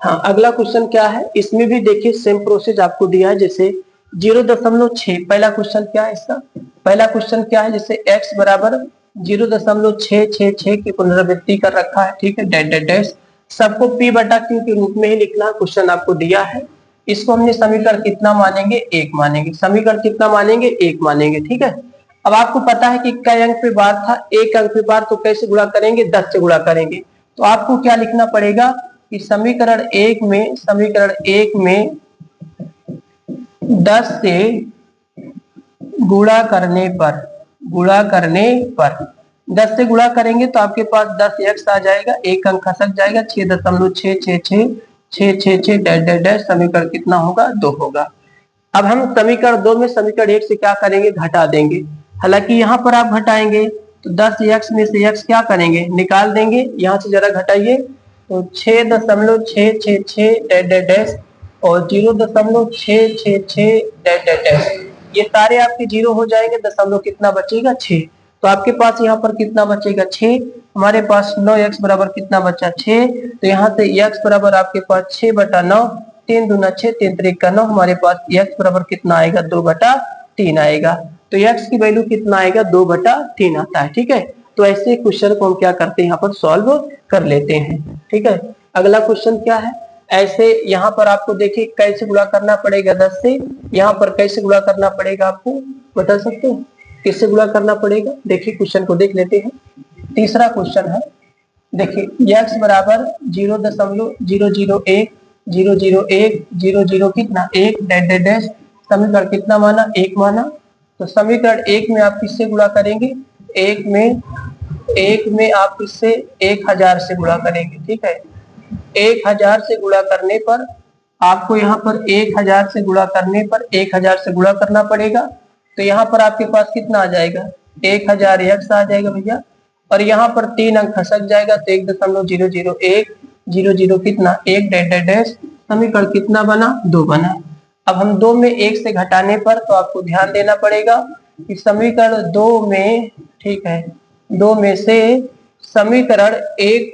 हाँ अगला क्वेश्चन क्या है, इसमें भी देखिए सेम प्रोसेस आपको दिया है। जैसे 0.6 पहला क्वेश्चन क्या है इसका, पहला क्वेश्चन क्या है, जैसे x बराबर 0.666 की पुनरावृत्ति कर रखा है, ठीक है, डैश डैश डैश, सबको p/q के रूप में ही लिखना क्वेश्चन आपको दिया है। इसको हमने समीकरण कितना मानेंगे? 1 मानेंगे। समीकरण कितना मानेंगे? 1 मानेंगे, ठीक है। अब आपको पता है कि कई अंक पे बार था, 1 अंक पे बार, तो कैसे गुणा करेंगे? 10 से गुणा करेंगे। तो आपको क्या लिखना पड़ेगा कि समीकरण 1 में 10 से गुणा करने पर 10 से गुणा करेंगे तो आपके पास 10x आ जाएगा, एक अंक खसक जाएगा, 6.666 डैश डैश डैश, समीकरण कितना होगा? 2 होगा। अब हम समीकरण 2 में समीकरण 1 से क्या करेंगे? घटा देंगे। हालांकि यहाँ पर आप घटाएंगे तो 10x में से x क्या करेंगे? निकाल देंगे। यहाँ से जरा घटाइए तो 6.666 डैश डैश डैश और 0.666 डैश डैश डैश, ये सारे आपके 0 हो जाएंगे, दशमलव कितना बचेगा? 6। तो आपके पास यहाँ पर कितना बचेगा? 6। हमारे पास 9x बराबर कितना बचा? 6। तो यहाँ से x बराबर आपके पास 6/9, 3 दूना 6 3 3 का 9, हमारे पास x बराबर कितना आएगा? 2/3 आएगा। तो x की वैल्यू कितना आएगा? 2/3 आता है, ठीक है। तो ऐसे क्वेश्चन को हम क्या करते हैं? यहाँ पर सॉल्व कर लेते हैं, ठीक है। अगला क्वेश्चन क्या है, ऐसे यहाँ पर आपको देखिए कैसे गुणा करना पड़ेगा 10 से, यहाँ पर कैसे गुणा करना पड़ेगा आपको बता सकते हो? किससे गुणा करना पड़ेगा? देखिए क्वेश्चन को देख लेते हैं। तीसरा क्वेश्चन है, देखिए x बराबर 0.001 कितना 1 डैश डैश डैश, समीकरण कितना माना? 1 माना। तो समीकरण 1 में आप किससे गुणा करेंगे? 1 में आप इससे 1000 से गुणा करेंगे, ठीक है। 1000 से गुणा करने पर आपको यहाँ पर 1000 से गुणा करने पर 1000 से गुणा करना पड़ेगा। तो यहाँ पर आपके पास कितना आ जाएगा? 1000 x आ जाएगा भैया, और यहाँ पर 3 अंक खसक जाएगा तो 1.001 00 कितना 1 डैश डैश डैश, समीकरण कितना बना? 2 बना। अब हम 2 में 1 से घटाने पर तो आपको ध्यान देना पड़ेगा कि समीकरण 2 में, ठीक है, 2 में से समीकरण 1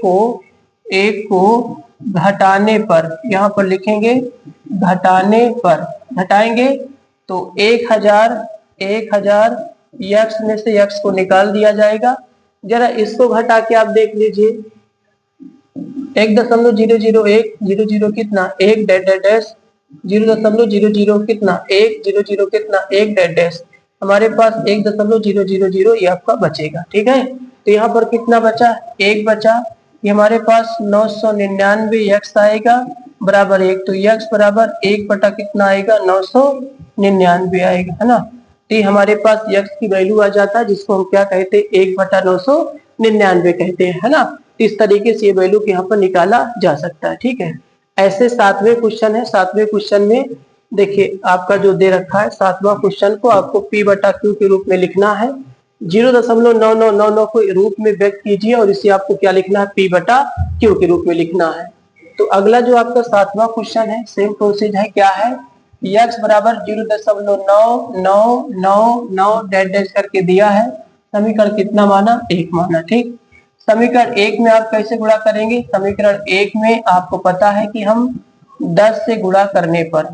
को घटाने पर, यहाँ पर लिखेंगे घटाने पर, घटाएंगे तो 1000 x में से x को निकाल दिया जाएगा। जरा इसको घटा के आप देख लीजिए, 1.001 00 कितना 1 डैश डैश डैश, 0.00 कितना 1 00 कितना 1 डैश डैश, हमारे पास 1.000 ये आपका बचेगा, ठीक है। तो यहाँ पर कितना बचा? 1 बचा। ये हमारे पास 999 x आएगा बराबर 1, तो x बराबर 1 बटा कितना आएगा? 999 आएगा, है ना। तो ये हमारे पास x की वैल्यू आ जाता है, जिसको हम क्या कहते हैं? 1/999 कहते हैं, है ना। इस तरीके से ये वैल्यू यहाँ पर निकाला जा सकता है, ठीक है। ऐसे 7वें क्वेश्चन है, 7वें क्वेश्चन में देखिए आपका जो दे रखा है 7वां क्वेश्चन को आपको p/q के रूप में लिखना है। 0.9999 को रूप में व्यक्त कीजिए और इसे आपको क्या लिखना है? p/q के रूप में लिखना है। तो अगला जो आपका 7वां क्वेश्चन है, सेम प्रोसेस है, क्या है? x बराबर 0.99999 डैश डैश करके दिया है। समीकरण कितना माना? 1 माना। ठीक, समीकरण 1 में आप कैसे गुणा करेंगे? समीकरण 1 में आपको पता है कि हम 10 से गुणा करने पर,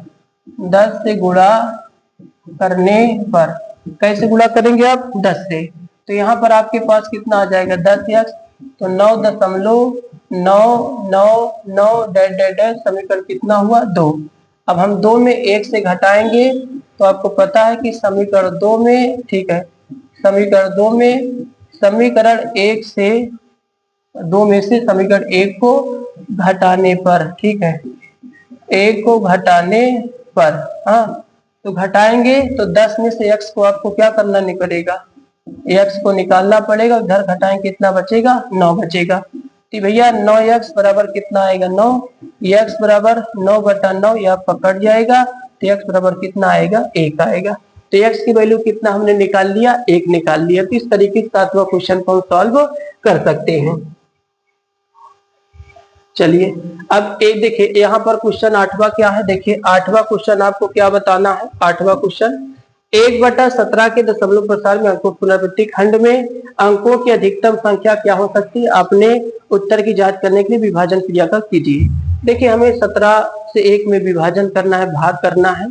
10 से गुणा करने पर कैसे गुणा करेंगे आप? 10 से। तो यहाँ पर आपके पास कितना आ जाएगा? 10x, तो 9.999 डैश डैश डैश, समीकरण कितना हुआ? 2। अब हम 2 में 1 से घटाएंगे तो आपको पता है कि समीकरण 2 में, ठीक है, समीकरण 2 में, समीकरण 1 से 2 में से समीकरण 1 को घटाने पर, ठीक है, 1 को घटाने पर, हाँ, तो घटाएंगे तो 10 में से x को आपको क्या करना पड़ेगा? x को निकालना पड़ेगा। उधर घटाएं कितना बचेगा? 9 बचेगा। तो भैया 9x बराबर कितना आएगा? 9। x बराबर 9/9, यह आपका कट जाएगा, तो x बराबर कितना आएगा? 1 आएगा। तो x की वैल्यू कितना हमने निकाल लिया? 1 निकाल लिया। तो इस तरीके से 7वां क्वेश्चन को हम सॉल्व कर सकते हैं। चलिए अब एक देखिए, यहाँ पर क्वेश्चन 8वां क्या है? देखिए 8वां क्वेश्चन आपको क्या बताना है? 8वां क्वेश्चन 1/17 के दशमलव प्रसार में अंकों पुनरावृत्ति खंड में अंकों की अधिकतम संख्या क्या हो सकती है? आपने उत्तर की जांच करने के लिए विभाजन क्रिया का कीजिए। देखिए हमें 17 से 1 में विभाजन करना है, भाग करना है,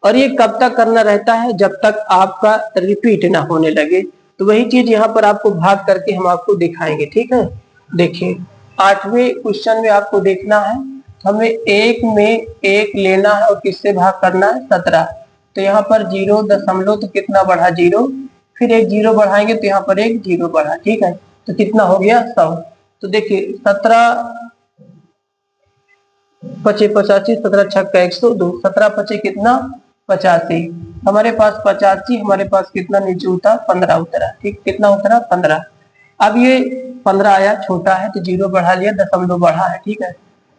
और ये कब तक करना रहता है? जब तक आपका रिपीट ना होने लगे। तो वही चीज यहाँ पर आपको भाग करके हम आपको दिखाएंगे। ठीक है, देखिए 8वें क्वेश्चन में आपको देखना है, हमें 1 में 1 लेना है और किससे भाग करना है? 17। तो यहाँ पर 0 दशमलव, तो कितना बढ़ा? 0, फिर एक 0 बढ़ाएंगे तो यहाँ पर एक 0 बढ़ा। ठीक है, तो कितना हो गया? 100। तो देखिए 17 पचे 85, 17 छक्का 102, 17 पचे कितना? 85। हमारे पास 85, हमारे पास कितना नीचे उतरा? 15 उतरा। ठीक, कितना उतरा? 15। अब ये 15 आया, छोटा है तो 0 बढ़ा लिया, दशमलव बढ़ा है। ठीक है,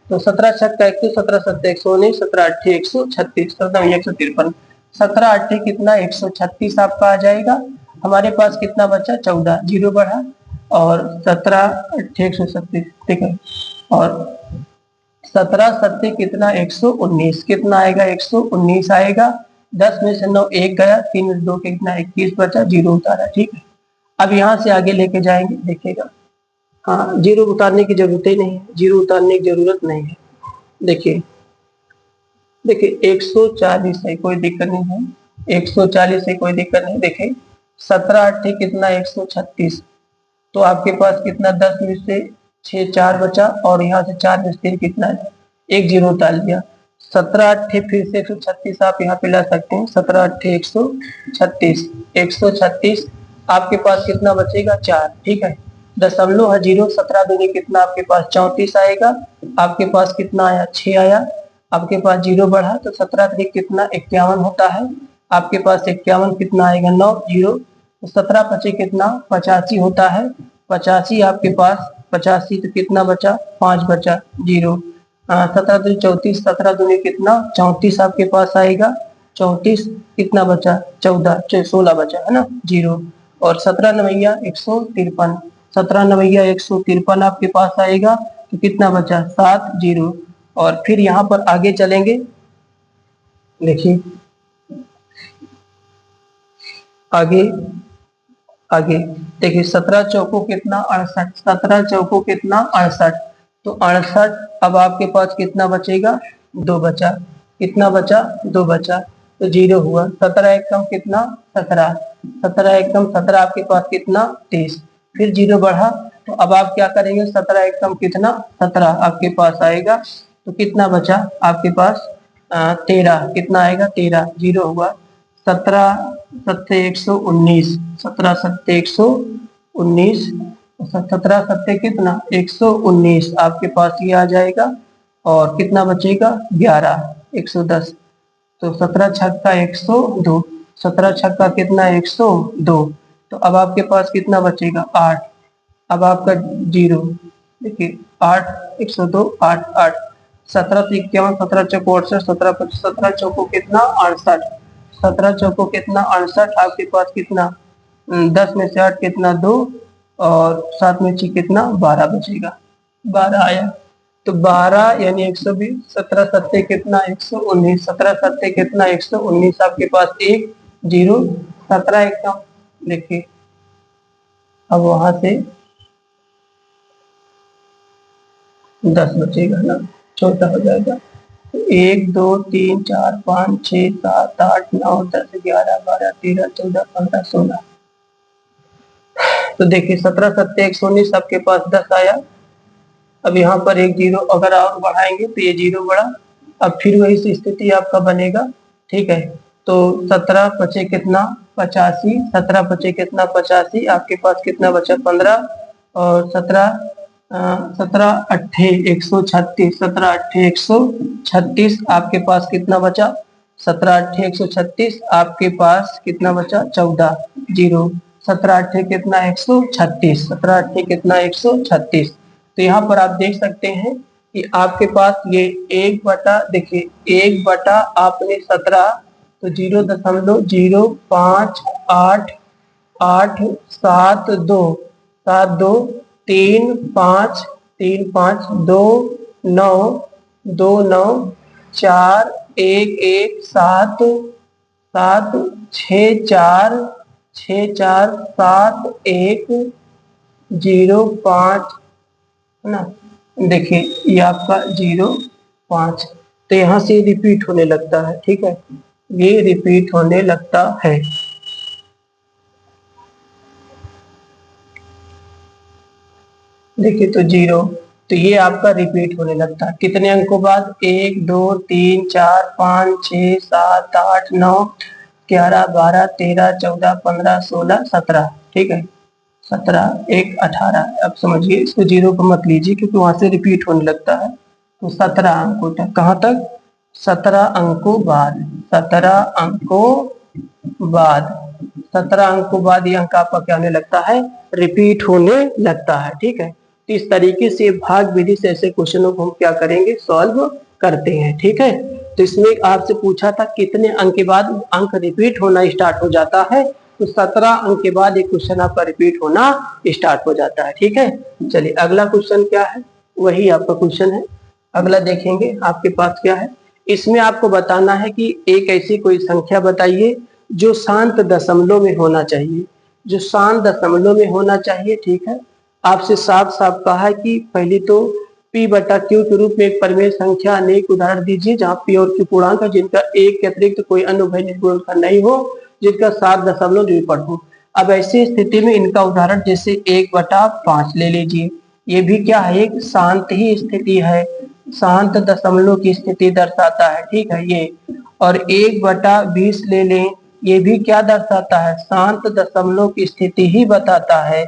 तो 17 छक्का 100, 17 सत्ते 119, 17 अट्ठे 136, 153, 17 अट्ठे कितना? 136 आपका आ जाएगा। हमारे पास कितना बचा? 14, 0 बढ़ा, और 17 अट्ठे 136। ठीक है, और 17 सत्ते कितना? 119, कितना आएगा? 119 आएगा। 10 में से 9 1 गया, 3 में 2 कितना? 21 बचा, 0 उतारा। ठीक है, अब यहाँ से आगे लेके जाएंगे, देखिएगा, हाँ 0 उतारने की जरूरत ही नहीं है, 0 उतारने की जरूरत नहीं है। देखिए देखिए 140 है, कोई दिक्कत नहीं है, 140 है, कोई दिक्कत नहीं। देखिए 17 अट्ठे कितना? 136, तो आपके पास कितना? 10 में से 6 4 बचा, और यहाँ से 4 में से 3 कितना है? 1 0 उतार लिया। 17 अट्ठे फिर से 136 आप यहाँ पे ला सकते हैं, 17 अट्ठे 136, 136 आपके पास कितना बचेगा? 4। ठीक है, दशमलव है 0, 17 दूनी कितना? आपके पास 34 आएगा। आपके पास कितना आया? 6 आया। आपके पास 0 बढ़ा, तो 17 तरीक कितना? 51 होता है। आपके पास 51 कितना आएगा? 9 0, तो 17 पचे कितना? 85 होता है। 85 आपके पास, 85 तो कितना बचा? 5 बचा, 0। 17 दूनी 34, 17 दूनी कितना? 34 आपके पास आएगा। 34 कितना बचा? 14, 16 बचा है ना, 0। और 17 नवैया 153, 17 नवैया 153 आपके पास आएगा, तो कितना बचा? 7 0। और फिर यहाँ पर आगे चलेंगे, देखिए आगे आगे देखिए 17 चौको कितना? 68, 17 चौको कितना? 68, तो 68 अब आपके पास कितना बचेगा? 2 बचा। कितना बचा? 2 बचा, तो 0 हुआ। 17 एकम कितना? 17, 17 एकम 17 आपके पास कितना? 30, फिर 0 बढ़ा, तो अब आप क्या करेंगे? 17 एकम कितना? 17 आपके पास आएगा, तो कितना बचा आपके पास? 13, कितना आएगा? 13, 0 हुआ। 17 सत्ते 119, 17 सत्ते 119, 17 सत्ते कितना? 119 आपके पास ये आ जाएगा, और कितना बचेगा? 11, 110, तो 17 छक्का 102, 17 छक्का कितना? 102, तो अब आपके पास कितना बचेगा? 8। अब आपका 0, देखिए 8 102 8 8, 17 से 51, 17 चौको 68, 17 चौको कितना? 68, 17 चौको कितना? 68 आपके पास कितना? 10 में से 8 कितना? 2, और 7 में 6 कितना? 12 बचेगा, 12 आया। तो 12 यानी 120, 17 सत्ते कितना 119, 17 सत्ते कितना 119, आपके पास एक जीरो, 17 एकदम देखिए। अब वहां से 10 बचेगा ना, छोटा हो जाएगा। 1 2 3 4 5 6 7 8 9 10 11 12 13 14 15 16। तो देखिए 17 सत्ते 119, आपके पास 10 आया। अब यहाँ पर एक जीरो अगर और बढ़ाएंगे तो ये जीरो बढ़ा, अब फिर वही स्थिति आपका बनेगा, ठीक है। तो 17 पचे कितना 85, 17 पचे कितना 85, आपके पास कितना बचा 15, और 17 अट्ठे 136, 17 अट्ठे 136, आपके पास कितना बचा 17 अट्ठे 136, आपके पास कितना बचा 14 जीरो, 17 अट्ठे कितना 136, 17 अट्ठे कितना 136। तो यहाँ पर आप देख सकते हैं कि आपके पास ये 1 बटा, देखिए 1 बटा आपने 17, तो 0.5887 2 3 5 3 5 2 9 2 9 4 1 1 7 7 6 4 6 4 7 1 0 5 है ना। देखिए ये आपका 0 5, तो यहाँ से रिपीट होने लगता है, ठीक है, ये रिपीट होने लगता है। देखिए तो 0, तो ये आपका रिपीट होने लगता है कितने अंकों बाद 1 2 3 4 5 6 7 8 9 11 12 13 14 15 16 17, ठीक है, 17 1 18। अब समझिए इसको 0 पर मत लीजिए क्योंकि वहां से रिपीट होने लगता है। तो 17 अंकों तक, कहाँ तक 17 अंकों बाद, 17 अंकों बाद, 17 अंकों बाद ये अंक आपका क्या होने लगता है, रिपीट होने लगता है, ठीक है। तो इस तरीके से भाग विधि से ऐसे क्वेश्चनों को हम क्या करेंगे, सॉल्व करते हैं, ठीक है। तो इसमें आपसे पूछा था कितने अंक के बाद अंक रिपीट होना स्टार्ट हो जाता है, तो 17 अंक के बाद एक क्वेश्चन आपका रिपीट होना स्टार्ट हो जाता है, ठीक है। चलिए अगला क्वेश्चन क्या है, वही आपका क्वेश्चन है। अगला देखेंगे आपके पास क्या है, इसमें आपको बताना है कि एक ऐसी कोई संख्या बताइए जो शांत दशमलव में होना चाहिए, जो शांत दशमलव में होना चाहिए, ठीक है। आपसे साफ साफ कहा है कि पहले तो P बटा Q के रूप में एक परिमेय संख्या अनेक उदाहरण दीजिए जहाँ P और Q पूर्णांक है जिनका एक के अतिरिक्त कोई अन्य उभयनिष्ठ गुणनफल नहीं हो, जिसका 7 दशमलव निरूपण हो। अब ऐसी स्थिति में इनका उदाहरण जैसे 1/5 ले लीजिए, ये भी क्या है, एक शांत ही स्थिति है, शांत दशमलव की स्थिति दर्शाता है, ठीक है ये। और 1/20 ले लें, ये भी क्या दर्शाता है, शांत दशमलव की स्थिति ही बताता है,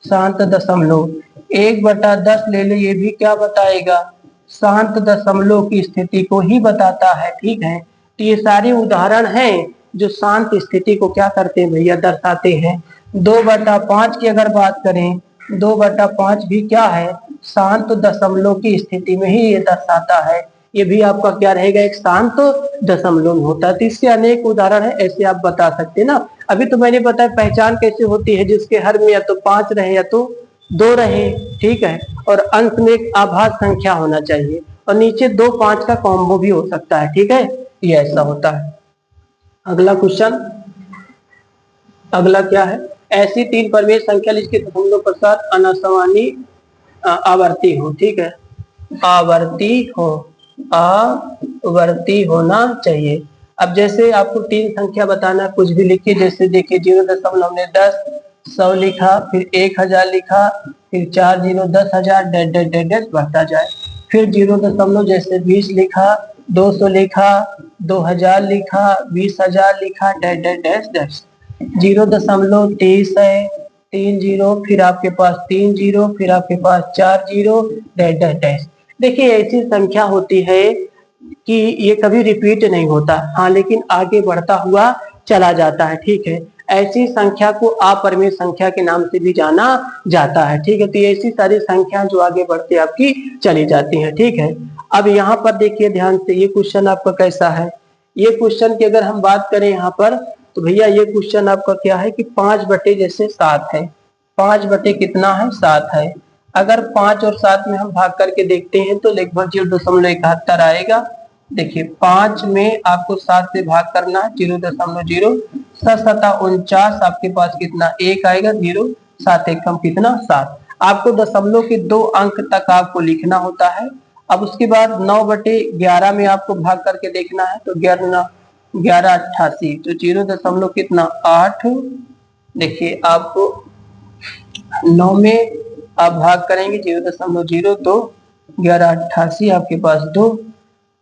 शांत दशमलव। 1/10 ले लें, ये भी क्या बताएगा, शांत दशमलव की स्थिति को ही बताता है, ठीक है। तो ये सारे उदाहरण हैं जो शांत स्थिति को क्या करते हैं भैया, दर्शाते हैं। 2/5 की अगर बात करें, 2/5 भी क्या है, शांत दशमलव की स्थिति में ही ये दर्शाता है, ये भी आपका क्या रहेगा, एक शांत दशमलव में होता है। तो इसके अनेक उदाहरण है, ऐसे आप बता सकते हैं ना। अभी तो मैंने बताया पहचान कैसे होती है, जिसके हर में या तो 5 रहे या तो 2 रहे, ठीक है, और अंत में एक आभाज्य संख्या होना चाहिए, और नीचे 2 5 का कॉम्बो भी हो सकता है, ठीक है, ये ऐसा होता है। अगला क्वेश्चन, अगला क्या है, ऐसी 3 परिमेय संख्या जिसके दशमलव प्रसाद अनासमानी आवर्ती हो, ठीक है, आवर्ती हो, आवर्ती होना चाहिए। अब जैसे आपको 3 संख्या बताना, कुछ भी लिखिए, जैसे देखिए 0 हमने 10 100 लिखा, फिर 1000 लिखा, फिर 4 0 10,000 डैश डैश डैश डैश बढ़ता जाए, फिर 0 जैसे 20 लिखा, 200 लिखा, 2000 लिखा, 20,000 लिखा, डैश डैश डैश डैश। 0.23 है, 3 0, फिर आपके पास 3 0, फिर आपके पास 4 0, डैश डैश डैश। देखिए ऐसी संख्या होती है कि ये कभी रिपीट नहीं होता, हाँ, लेकिन आगे बढ़ता हुआ चला जाता है, ठीक है। ऐसी संख्या को अपरिमेय संख्या के नाम से भी जाना जाता है, ठीक है। तो ऐसी सारी संख्या जो आगे बढ़ते आपकी चली जाती है, ठीक है। अब यहाँ पर देखिए ध्यान से, ये क्वेश्चन आपका कैसा है, ये क्वेश्चन की अगर हम बात करें यहाँ पर, तो भैया ये क्वेश्चन आपका क्या है कि 5 बटे जैसे 7 है, 5 बटे कितना है 7 है। अगर 5 और 7 में हम भाग करके देखते हैं तो लगभग 0.71 आएगा। देखिए 5 में आपको 7 से भाग करना है, 0.0 7 आपके पास कितना 1 आएगा, 0 7 1 कम कितना 7। आपको दशमलव के 2 अंक तक आपको लिखना होता है। अब उसके बाद 9/11 में आपको भाग करके देखना है, तो 11 88, तो 0 कितना 8। देखिए आपको 9 में आप भाग करेंगे 0.02, 1188 आपके पास 2,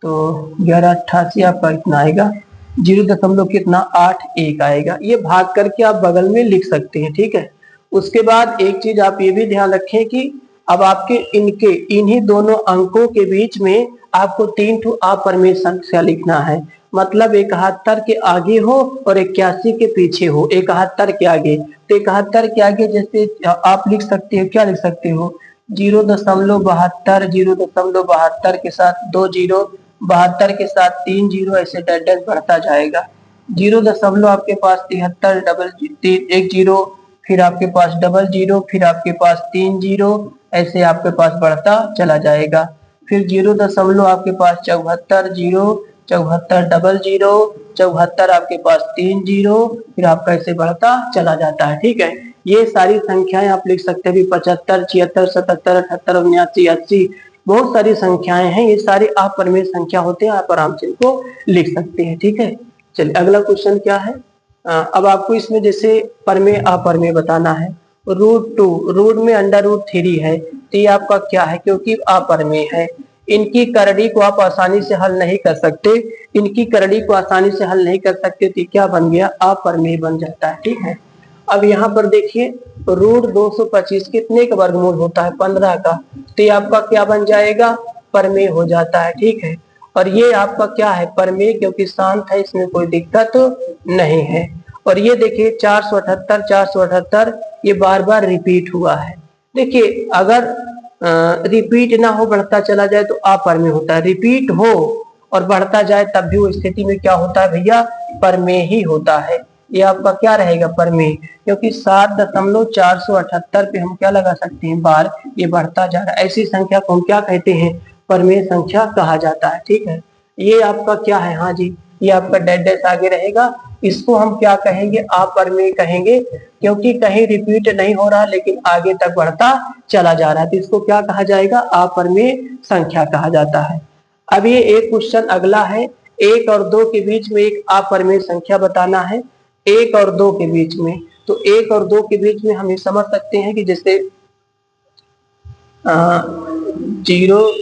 तो 1188 आपका कितना आएगा 0.81 आएगा। ये भाग करके आप बगल में लिख सकते हैं, ठीक है। उसके बाद एक चीज आप ये भी ध्यान रखें कि अब आपके इन्हीं दोनों अंकों के बीच में आपको 3 अपरिमेय संख्या लिखना है। मतलब 71 के आगे हो और 81 के पीछे हो। 71 के आगे, तो 71 के आगे जैसे आप लिख सकते हो, क्या लिख सकते हो 0.72, 0.72 के साथ 2 जीरो, 72 के साथ 3 जीरो, ऐसे डैश बढ़ता जाएगा। 0. आपके पास 73, डबल 1 जीरो, फिर आपके पास डबल जीरो, फिर आपके पास 3 जीरो, ऐसे आपके पास बढ़ता चला जाएगा। फिर 0. आपके पास 74 जीरो, 74 डबल जीरो, 74 आपके पास 3 जीरो, फिर आपका ऐसे बढ़ता चला जाता है, ठीक है। ये सारी संख्याएं आप लिख सकते हैं, 75, 76, 77, 78, 79, 80, बहुत सारी संख्याएं हैं। ये सारी अपरिमेय संख्या होते हैं, आप आराम से इनको लिख सकते हैं, ठीक है। चलिए अगला क्वेश्चन क्या है। अब आपको इसमें जैसे परमेय अपरमेय बताना है। √2, रूट में √3 है, तो ये आपका क्या है, क्योंकि अपरमेय है। इनकी करड़ी को आप आसानी से हल नहीं कर सकते, इनकी करड़ी को आसानी से हल नहीं कर सकते, तो क्या बन गया अपरमेय बन जाता है, ठीक है। अब यहाँ पर देखिए √225 कितने का वर्गमूल होता है 15 का, तो ये आपका क्या बन जाएगा परमेय हो जाता है, ठीक है। और ये आपका क्या है परमेय, क्योंकि शांत है, इसमें कोई दिक्कत नहीं है। और ये देखिए 478, 478 ये बार बार रिपीट हुआ है। देखिए अगर रिपीट ना हो बढ़ता चला जाए तो अपरमेय होता है, रिपीट हो और बढ़ता जाए तब भी वो स्थिति में क्या होता है भैया परमेय ही होता है। ये आपका क्या रहेगा परमेय, क्योंकि 7.478 पे हम क्या लगा सकते हैं बार, ये बढ़ता जा रहा है। ऐसी संख्या को हम क्या कहते हैं परमेय संख्या कहा जाता है, ठीक है। ये आपका क्या है, हाँ जी ये आपका डैश आगे रहेगा, इसको हम क्या कहेंगे अपरमेय कहेंगे, क्योंकि कहीं रिपीट नहीं हो रहा लेकिन आगे तक बढ़ता चला जा रहा है, तो इसको क्या कहा जाएगा अपरमेय संख्या कहा जाता है। अब ये एक क्वेश्चन अगला है, 1 और 2 के बीच में एक अपरमेय संख्या बताना है। 1 और 2 के बीच में, तो 1 और 2 के बीच में हम ये समझ सकते हैं कि जैसे 0,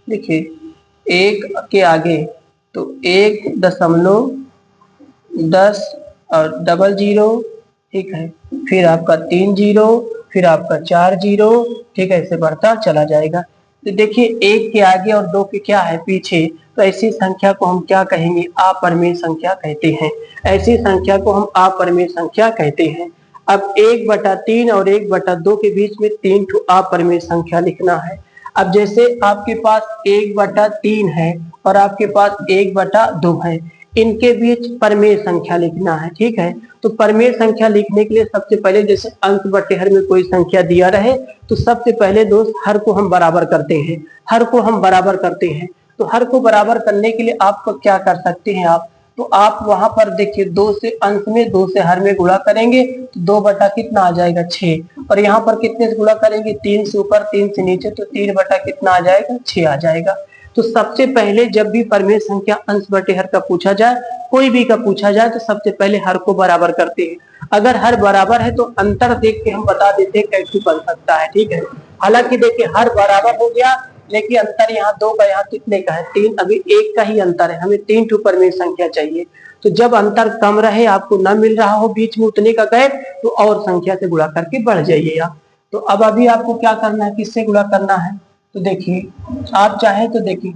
देखिए 1 के आगे तो 1.10 और डबल जीरो, ठीक है, फिर आपका 3 जीरो, फिर आपका 4 जीरो, ठीक है, ऐसे बढ़ता चला जाएगा। तो देखिए 1 के आगे और 2 के क्या है पीछे, तो ऐसी संख्या को हम क्या कहेंगे अपरमेय संख्या कहते हैं। ऐसी संख्या को हम अपरमेय संख्या कहते हैं। अब 1/3 और 1/2 के बीच में 3 अपरमेय संख्या लिखना है। अब जैसे आपके पास 1/3 है और आपके पास 1/2 है, इनके बीच परमेय संख्या लिखना है, ठीक है। तो परमेय संख्या लिखने के लिए सबसे पहले जैसे अंक बटे हर में कोई संख्या दिया रहे तो सबसे पहले दोस्त हर को हम बराबर करते हैं, हर को हम बराबर करते हैं। तो हर को बराबर करने के लिए आपको क्या कर सकते हैं आप, तो आप वहां पर देखिए 2 से अंश में 2 से हर में गुणा करेंगे तो 2 बटा कितना आ जाएगा 6, और यहाँ पर कितने से गुणा करेंगे 3 से ऊपर 3 से नीचे, तो 3 बटा कितना आ जाएगा 6 आ जाएगा। तो सबसे पहले जब भी परमेय संख्या अंश बटे हर का पूछा जाए, कोई भी का पूछा जाए, तो सबसे पहले हर को बराबर करते हैं। अगर हर बराबर है तो अंतर देख के हम बता देते हैं कैसे बन सकता है, ठीक है। हालांकि देखिए हर बराबर हो गया लेकिन अंतर यहाँ 2 का, यहाँ कितने का है 3, अभी 1 का ही अंतर है, हमें 3 परमेय संख्या चाहिए। तो जब अंतर कम रहे, आपको न मिल रहा हो बीच में उतने का गैप, तो और संख्या से गुणा करके बढ़ जाइए आप। तो अब अभी आपको क्या करना है, किससे गुणा करना है, तो देखिए आप चाहे तो देखिए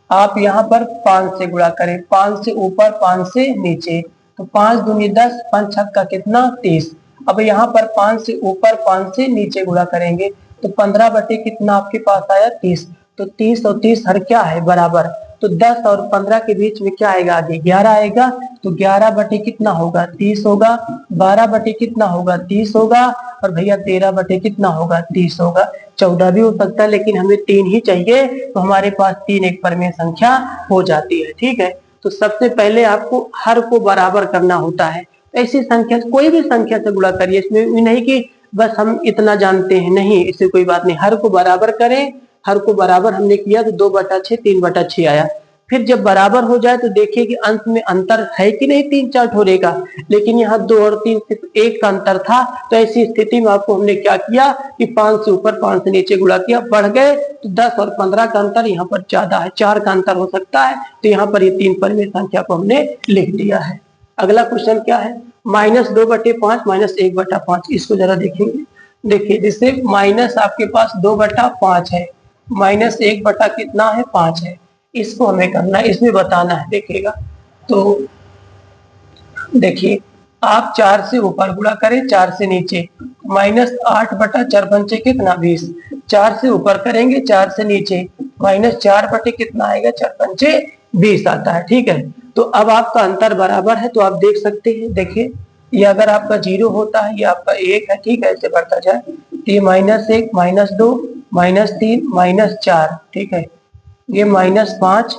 आप यहाँ पर 5 से गुणा करें, 5 से ऊपर 5 से नीचे, तो 5 दूनी 10, 5 छक्का कितना 30। अब यहाँ पर 5 से ऊपर 5 से नीचे गुणा करेंगे तो 15 बटे कितना आपके पास आया 30। तो 30 और 30 हर क्या है बराबर, तो 10 और 15 के बीच में क्या आएगा, आगे 11 आएगा। तो 11 बटे कितना होगा, 30 होगा। 12 बटे कितना होगा, 30 होगा। और भैया 13 बटे कितना होगा, 30 होगा। 14 भी हो सकता है, लेकिन हमें 3 ही चाहिए, तो हमारे पास 3 एक परिमेय संख्या हो जाती है। ठीक है, तो सबसे पहले आपको हर को बराबर करना होता है। ऐसी संख्या, कोई भी संख्या से गुणा करिए, इसमें नहीं कि बस हम इतना जानते हैं, नहीं, इससे कोई बात नहीं। हर को बराबर करें, हर को बराबर हमने किया तो 2/6 3/6 आया। फिर जब बराबर हो जाए तो देखिए कि अंत में अंतर है कि नहीं, 3-4 ठोरे का, लेकिन यहाँ 2 और 3 सिर्फ 1 का अंतर था। तो ऐसी स्थिति में आपको हमने क्या किया कि 5 से ऊपर 5 से नीचे गुणा किया, बढ़ गए तो 10 और 15 का अंतर यहाँ पर ज्यादा है, 4 का अंतर हो सकता है। तो यहाँ पर ये 3 परिमेय संख्या को हमने लिख दिया है। अगला क्वेश्चन क्या है, -2/5 -1/5। इसको जरा देखेंगे। देखिए, जिससे माइनस आपके पास 2/5 है, -1 बटा कितना है, 5 है। इसको हमें करना है, इसमें बताना है। देखिएगा, तो देखिए, आप 4 से ऊपर गुणा करें, 4 से नीचे, -8/4 कितना, 20। 4 से ऊपर करेंगे, 4 से नीचे, -4 बटे कितना आएगा, 4 20 आता है। ठीक है, तो अब आपका अंतर बराबर है, तो आप देख सकते हैं। देखिए, ये अगर आपका 0 होता है, ये आपका 1 है। ठीक है, ऐसे बढ़ता जाए, ये -1 -2 -3 -4। ठीक है, ये -5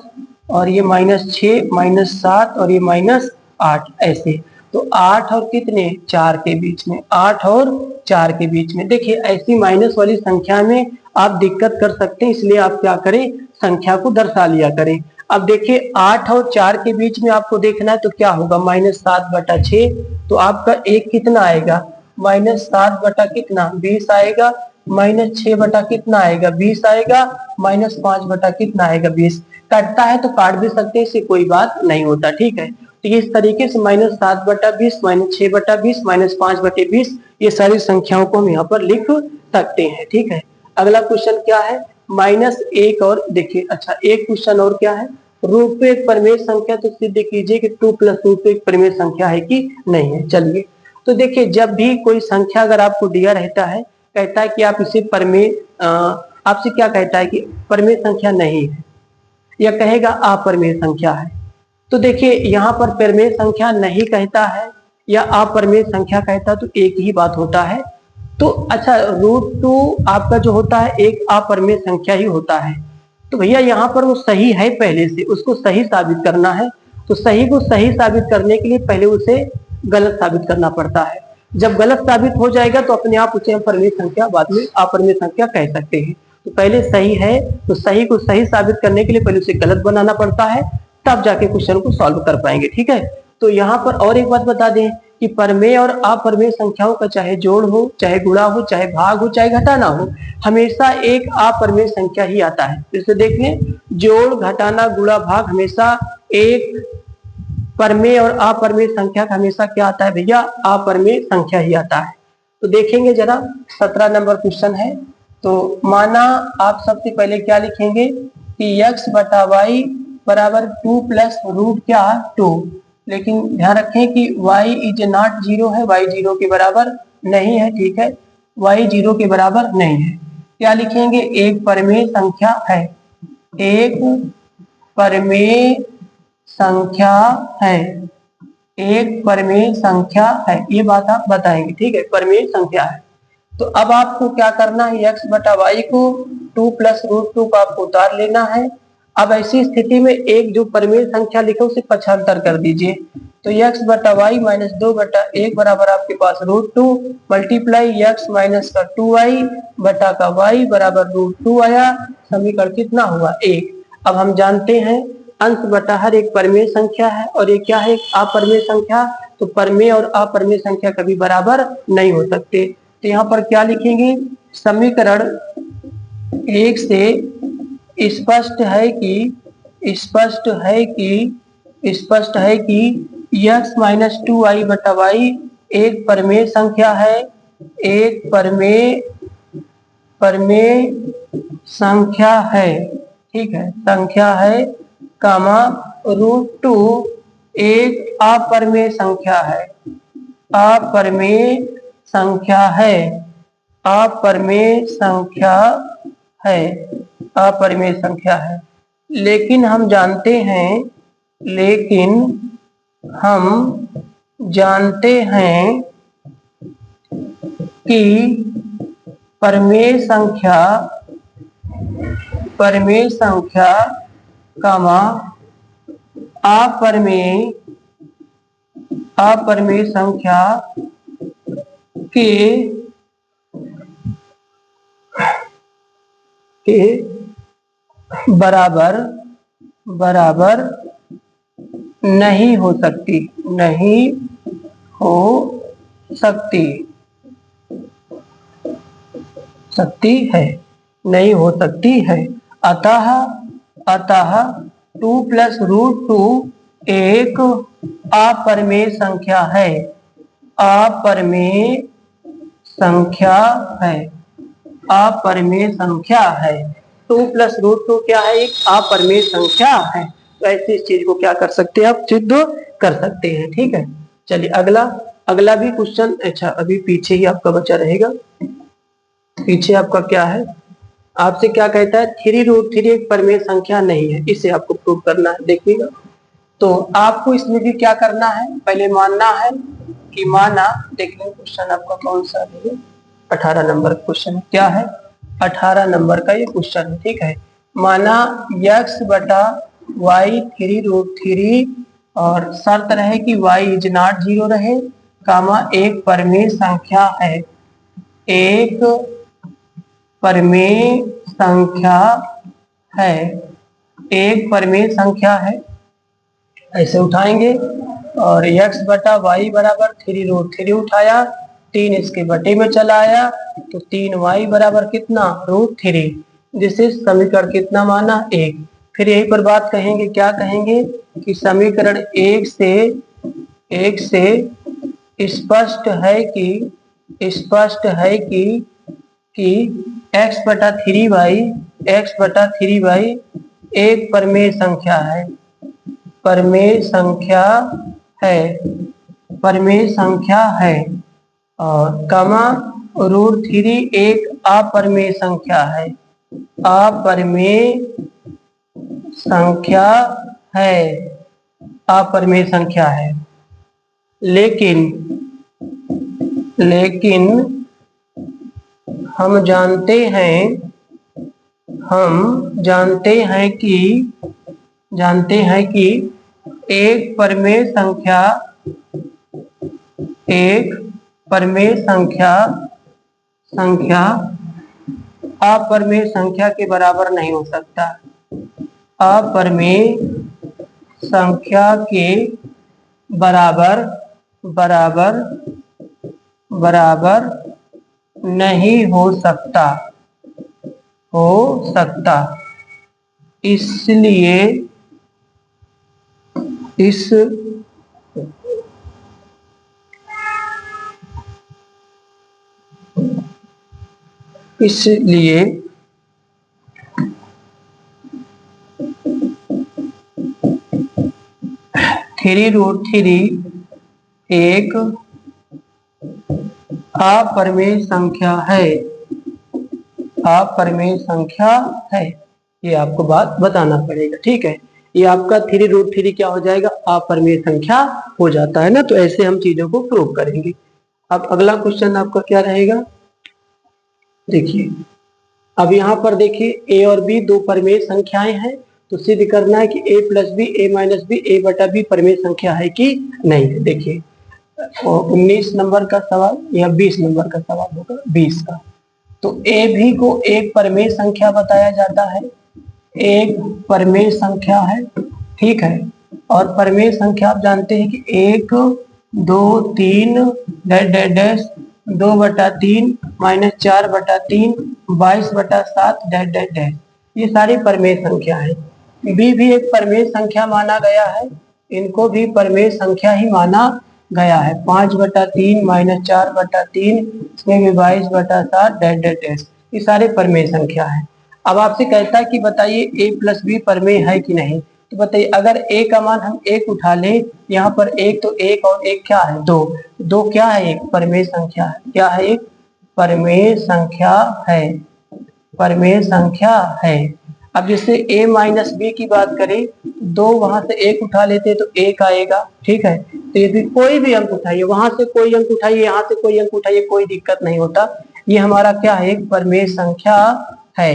और ये -6 -7 और ये -8, ऐसे। तो 8 और कितने, 4 के बीच में, 8 और 4 के बीच में। देखिए, ऐसी माइनस वाली संख्या में आप दिक्कत कर सकते हैं, इसलिए आप क्या करें, संख्या को दर्शा लिया करें। अब देखिए, 8 और 4 के बीच में आपको देखना है, तो क्या होगा, -7/6। तो आपका एक कितना आएगा, -7 बटा कितना, 20 आएगा। -6 बटा कितना आएगा, 20 आएगा। -5 बटा कितना आएगा, 20। कटता है तो काट भी सकते हैं, इससे कोई बात नहीं होता। ठीक है, तो ये इस तरीके से -7/20 -6/20 -5/20 ये सारी संख्याओं को हम यहाँ पर लिख सकते हैं। ठीक है, अगला क्वेश्चन क्या है, -1 और देखिए, अच्छा, एक क्वेश्चन और क्या है, रूट पे एक परिमेय संख्या, तो सिद्ध कीजिए कि 2 + रूट पे एक परिमेय संख्या है कि नहीं है। चलिए, तो देखिए, जब भी कोई संख्या अगर आपको दिया रहता है, कहता है कि आप इसे परिमेय, आपसे क्या कहता है कि परिमेय संख्या नहीं है, या कहेगा अपरिमेय संख्या है। तो देखिए, यहाँ पर परिमेय संख्या नहीं कहता है या अपरिमेय संख्या कहता, तो एक ही बात होता है। तो अच्छा, √2 आपका जो होता है एक अपरिमेय संख्या ही होता है। तो भैया यहाँ पर वो सही है, पहले से उसको सही साबित करना है। तो सही को सही साबित करने के लिए पहले उसे गलत साबित करना पड़ता है। जब गलत साबित हो जाएगा तो अपने आप उसे हम परिमेय संख्या, बाद में अपरिमेय संख्या कह सकते हैं। तो पहले सही है, तो सही को सही साबित करने के लिए पहले उसे गलत बनाना पड़ता है, तब जाके क्वेश्चन को सॉल्व कर पाएंगे। ठीक है, तो यहाँ पर और एक बात बता दें कि परिमेय और अपरिमेय संख्याओं का चाहे जोड़ हो, चाहे गुणा हो, चाहे भाग हो, चाहे घटाना हो, हमेशा एक अपरिमेय संख्या ही आता है। जैसे देख लें, जोड़, घटाना, गुणा, भाग हमेशा एक परिमेय और अपरिमेय संख्या का हमेशा क्या आता है भैया, अपरिमेय संख्या ही आता है। तो देखेंगे जरा, 17 नंबर क्वेश्चन है। तो माना आप सबसे पहले क्या लिखेंगे कि x/y बराबर 2 + रूट क्या, 2। लेकिन ध्यान रखें कि y इज नॉट 0 है, y 0 के बराबर नहीं है। ठीक है, y 0 के बराबर नहीं है। क्या लिखेंगे, एक परिमेय संख्या है, एक परिमेय संख्या है, एक परिमेय संख्या है, ये बात आप बताएंगे। ठीक है, परिमेय संख्या है। तो अब आपको क्या करना है, x/y को 2 + √2 को आपको उतार लेना है। अब ऐसी स्थिति में एक जो परिमेय संख्या लिखो उसे पक्षांतर कर दीजिए। तो x/y - 2/1 बराबर आपके पास √2 मल्टीप्लाई x - का 2y बटा का y बराबर √2 आया। समीकरण कितना हुआ, 1। अब हम जानते हैं अंश बटा हर एक परिमेय संख्या है, और ये क्या है, एक अपरिमेय संख्या। तो परिमेय और अपरिमेय संख्या कभी बराबर नहीं हो सकते। तो यहाँ पर क्या लिखेंगे, समीकरण 1 से स्पष्ट है कि x - 2y बटा y एक परिमेय संख्या है, एक परिमेय संख्या है। ठीक है, संख्या है, कामा √2 एक अपरिमेय संख्या है, अपरिमेय संख्या है, अपरिमेय संख्या है, अपरिमेय संख्या है। लेकिन हम जानते हैं कि परिमेय संख्या कामा अपरिमेय संख्या के बराबर नहीं हो सकती है। अतः 2 प्लस रूट 2 एक अपरिमेय संख्या है। 2 प्लस रूट 2 क्या है? एक अपरिमेय संख्या है। तो ऐसी इस चीज को क्या कर सकते हैं आप? सिद्ध कर सकते हैं। ठीक है, चलिए अगला भी क्वेश्चन। अच्छा, अभी पीछे ही आपका बचा रहेगा। पीछे आपका क्या है? आपसे क्या कहता है? 3√3 एक परिमेय संख्या नहीं है, इसे आपको प्रूव करना है। देखिएगा, तो आपको इसमें भी क्या करना है? पहले मानना है कि देख लें क्वेश्चन आपका कौन सा है। 18 नंबर क्वेश्चन क्या है? 18 नंबर का ये क्वेश्चन है। ठीक है, माना x बटा y 3√3 और शर्त रहे कि y इज नॉट 0 रहे, कामा एक परिमेय संख्या है। एक परिमेय संख्या है। ऐसे उठाएंगे और x बटा y बराबर 3√3 उठाया, 3 इसके बटे में चला आया, तो 3y बराबर कितना? √3। जिसे समीकरण कितना माना? 1। फिर यही पर बात कहेंगे, क्या कहेंगे कि समीकरण 1 से स्पष्ट है कि x बटा 3y एक परिमेय संख्या है और कामा √3 एक अपरिमेय संख्या है। लेकिन हम जानते हैं कि एक परिमेय संख्या अपरिमेय संख्या के बराबर नहीं हो सकता। अपरिमेय संख्या के बराबर नहीं हो सकता। इसलिए इसलिए 3√3 एक अपरिमेय संख्या है। ये आपको बात बताना पड़ेगा। ठीक है, ये आपका 3√3 क्या हो जाएगा? अपरिमेय संख्या हो जाता है ना। तो ऐसे हम चीजों को प्रूव करेंगे। अब अगला क्वेश्चन आपका क्या रहेगा? देखिए, अब यहाँ पर देखिए a और b दो परिमेय संख्याएं हैं, तो सिद्ध करना है कि a plus B a minus B a बटा b परिमेय संख्या है कि नहीं है। देखिए, 19 नंबर का सवाल या 20 नंबर का सवाल होगा, 20 का। तो a भी को एक परिमेय संख्या बताया जाता है, एक परिमेय संख्या है। ठीक है, और परिमेय संख्या आप जानते हैं कि 1 2 3 डैश 2/3 माइनस 4/3 22/7 डैश। ये सारी परिमेय संख्या है। b भी एक परिमेय संख्या माना गया है, इनको भी परिमेय संख्या ही माना गया है। 5/3 माइनस 4/3 इसमें भी 22/7 डैश। ये सारे परिमेय संख्या है। अब आपसे कहता है कि बताइए a प्लस बी परिमेय है कि नहीं। तो बताइए, अगर a का मान हम 1 उठा ले, यहाँ पर 1 तो 1 और 1 क्या है? 2 क्या है? एक परिमेय संख्या है। क्या है? एक परिमेय संख्या है। अब जैसे a माइनस बी की बात करें, 2 वहां से एक उठा लेते तो 1 आएगा, ठीक है। तो यदि कोई भी अंक उठाइए, वहां से कोई अंक उठाइए, यहाँ से कोई अंक उठाइए, कोई दिक्कत नहीं होता। ये हमारा क्या है, एक परमेय संख्या है,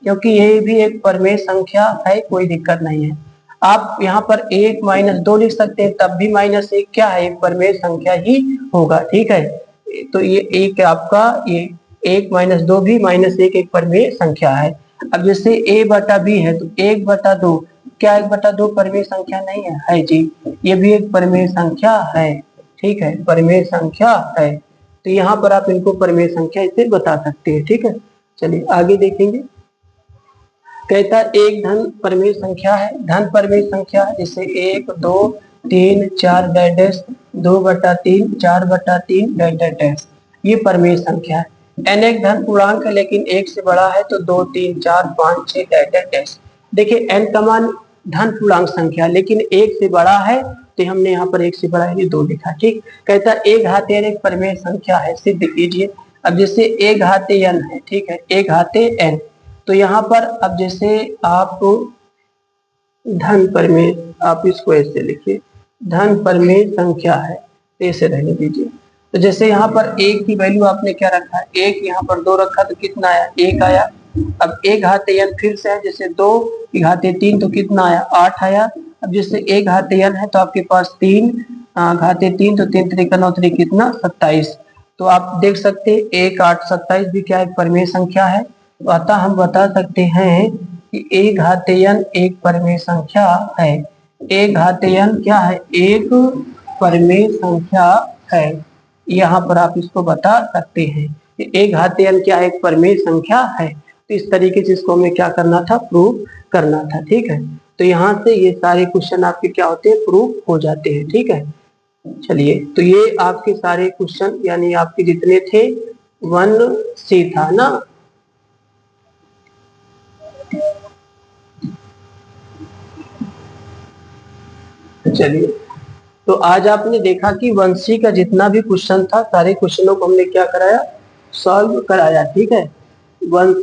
क्योंकि ये भी एक परमेय संख्या है, कोई दिक्कत नहीं है। आप यहाँ पर 1 माइनस 2 लिख सकते हैं, तब भी -1 क्या है, एक परमेय संख्या ही होगा, ठीक है। तो ये एक आपका ये 1 माइनस 2 भी -1 एक परमेय संख्या है। अब जैसे a बटा b है, तो 1/2 क्या 1/2 परमेय संख्या नहीं है? है जी, ये भी एक परमेय संख्या है, ठीक है, परमेय संख्या है। तो यहाँ पर आप इनको परमेय संख्या इसे बता सकते हैं, ठीक है। चलिए आगे देखेंगे। कहता एक धन परमेय संख्या है, धन परमेय संख्या है, जैसे 1 2 3 4 डैश 2/3 4/3 डैश, ये परमेय संख्या है। n एक धन पूर्णांक है, लेकिन 1 से बड़ा है, तो 2 3 4 5 6 डैश। देखिए n का मान धन पूर्णांक संख्या, लेकिन 1 से बड़ा है, तो हमने यहाँ पर 1 से बड़ा है 2 लिखा, ठीक। कहता एक घाते n एक परमेय संख्या है, सिद्ध कीजिए। अब जैसे एक घाते n है, ठीक है, एक घाते n, तो यहाँ पर अब जैसे आप धन परमेय, आप इसको ऐसे लिखिए, धन परमेय संख्या है, ऐसे रहने दीजिए। तो जैसे यहाँ पर 1 की वैल्यू आपने क्या रखा है, 1 यहाँ पर 2 रखा, तो कितना आया, 1 आया। अब एक घाते n फिर से है, जैसे 2 की घाते 3, तो कितना आया, 8 आया। अब जैसे एक घाते n है, तो आपके पास 3 घाते 3, तो 3 3 9 3 कितना, 27। तो आप देख सकते हैं 1 8 27 भी क्या एक परमेय संख्या है। तो अतः हम बता सकते हैं कि एक घाते n एक परमेय संख्या है। एक घाते n क्या है, एक परमेय संख्या है। यहाँ पर आप इसको बता सकते हैं कि एक घाते n क्या एक परमेय संख्या है। तो इस तरीके से इसको हमें क्या करना था, प्रूव करना था, ठीक है। तो यहाँ से ये सारे क्वेश्चन आपके क्या होते हैं, प्रूव हो जाते हैं, ठीक है। चलिए, तो ये आपके सारे क्वेश्चन यानी आपके जितने थे 1C था ना। चलिए, तो आज आपने देखा कि 1C का जितना भी क्वेश्चन था, सारे क्वेश्चनों को हमने क्या कराया, सॉल्व कराया, ठीक है। 1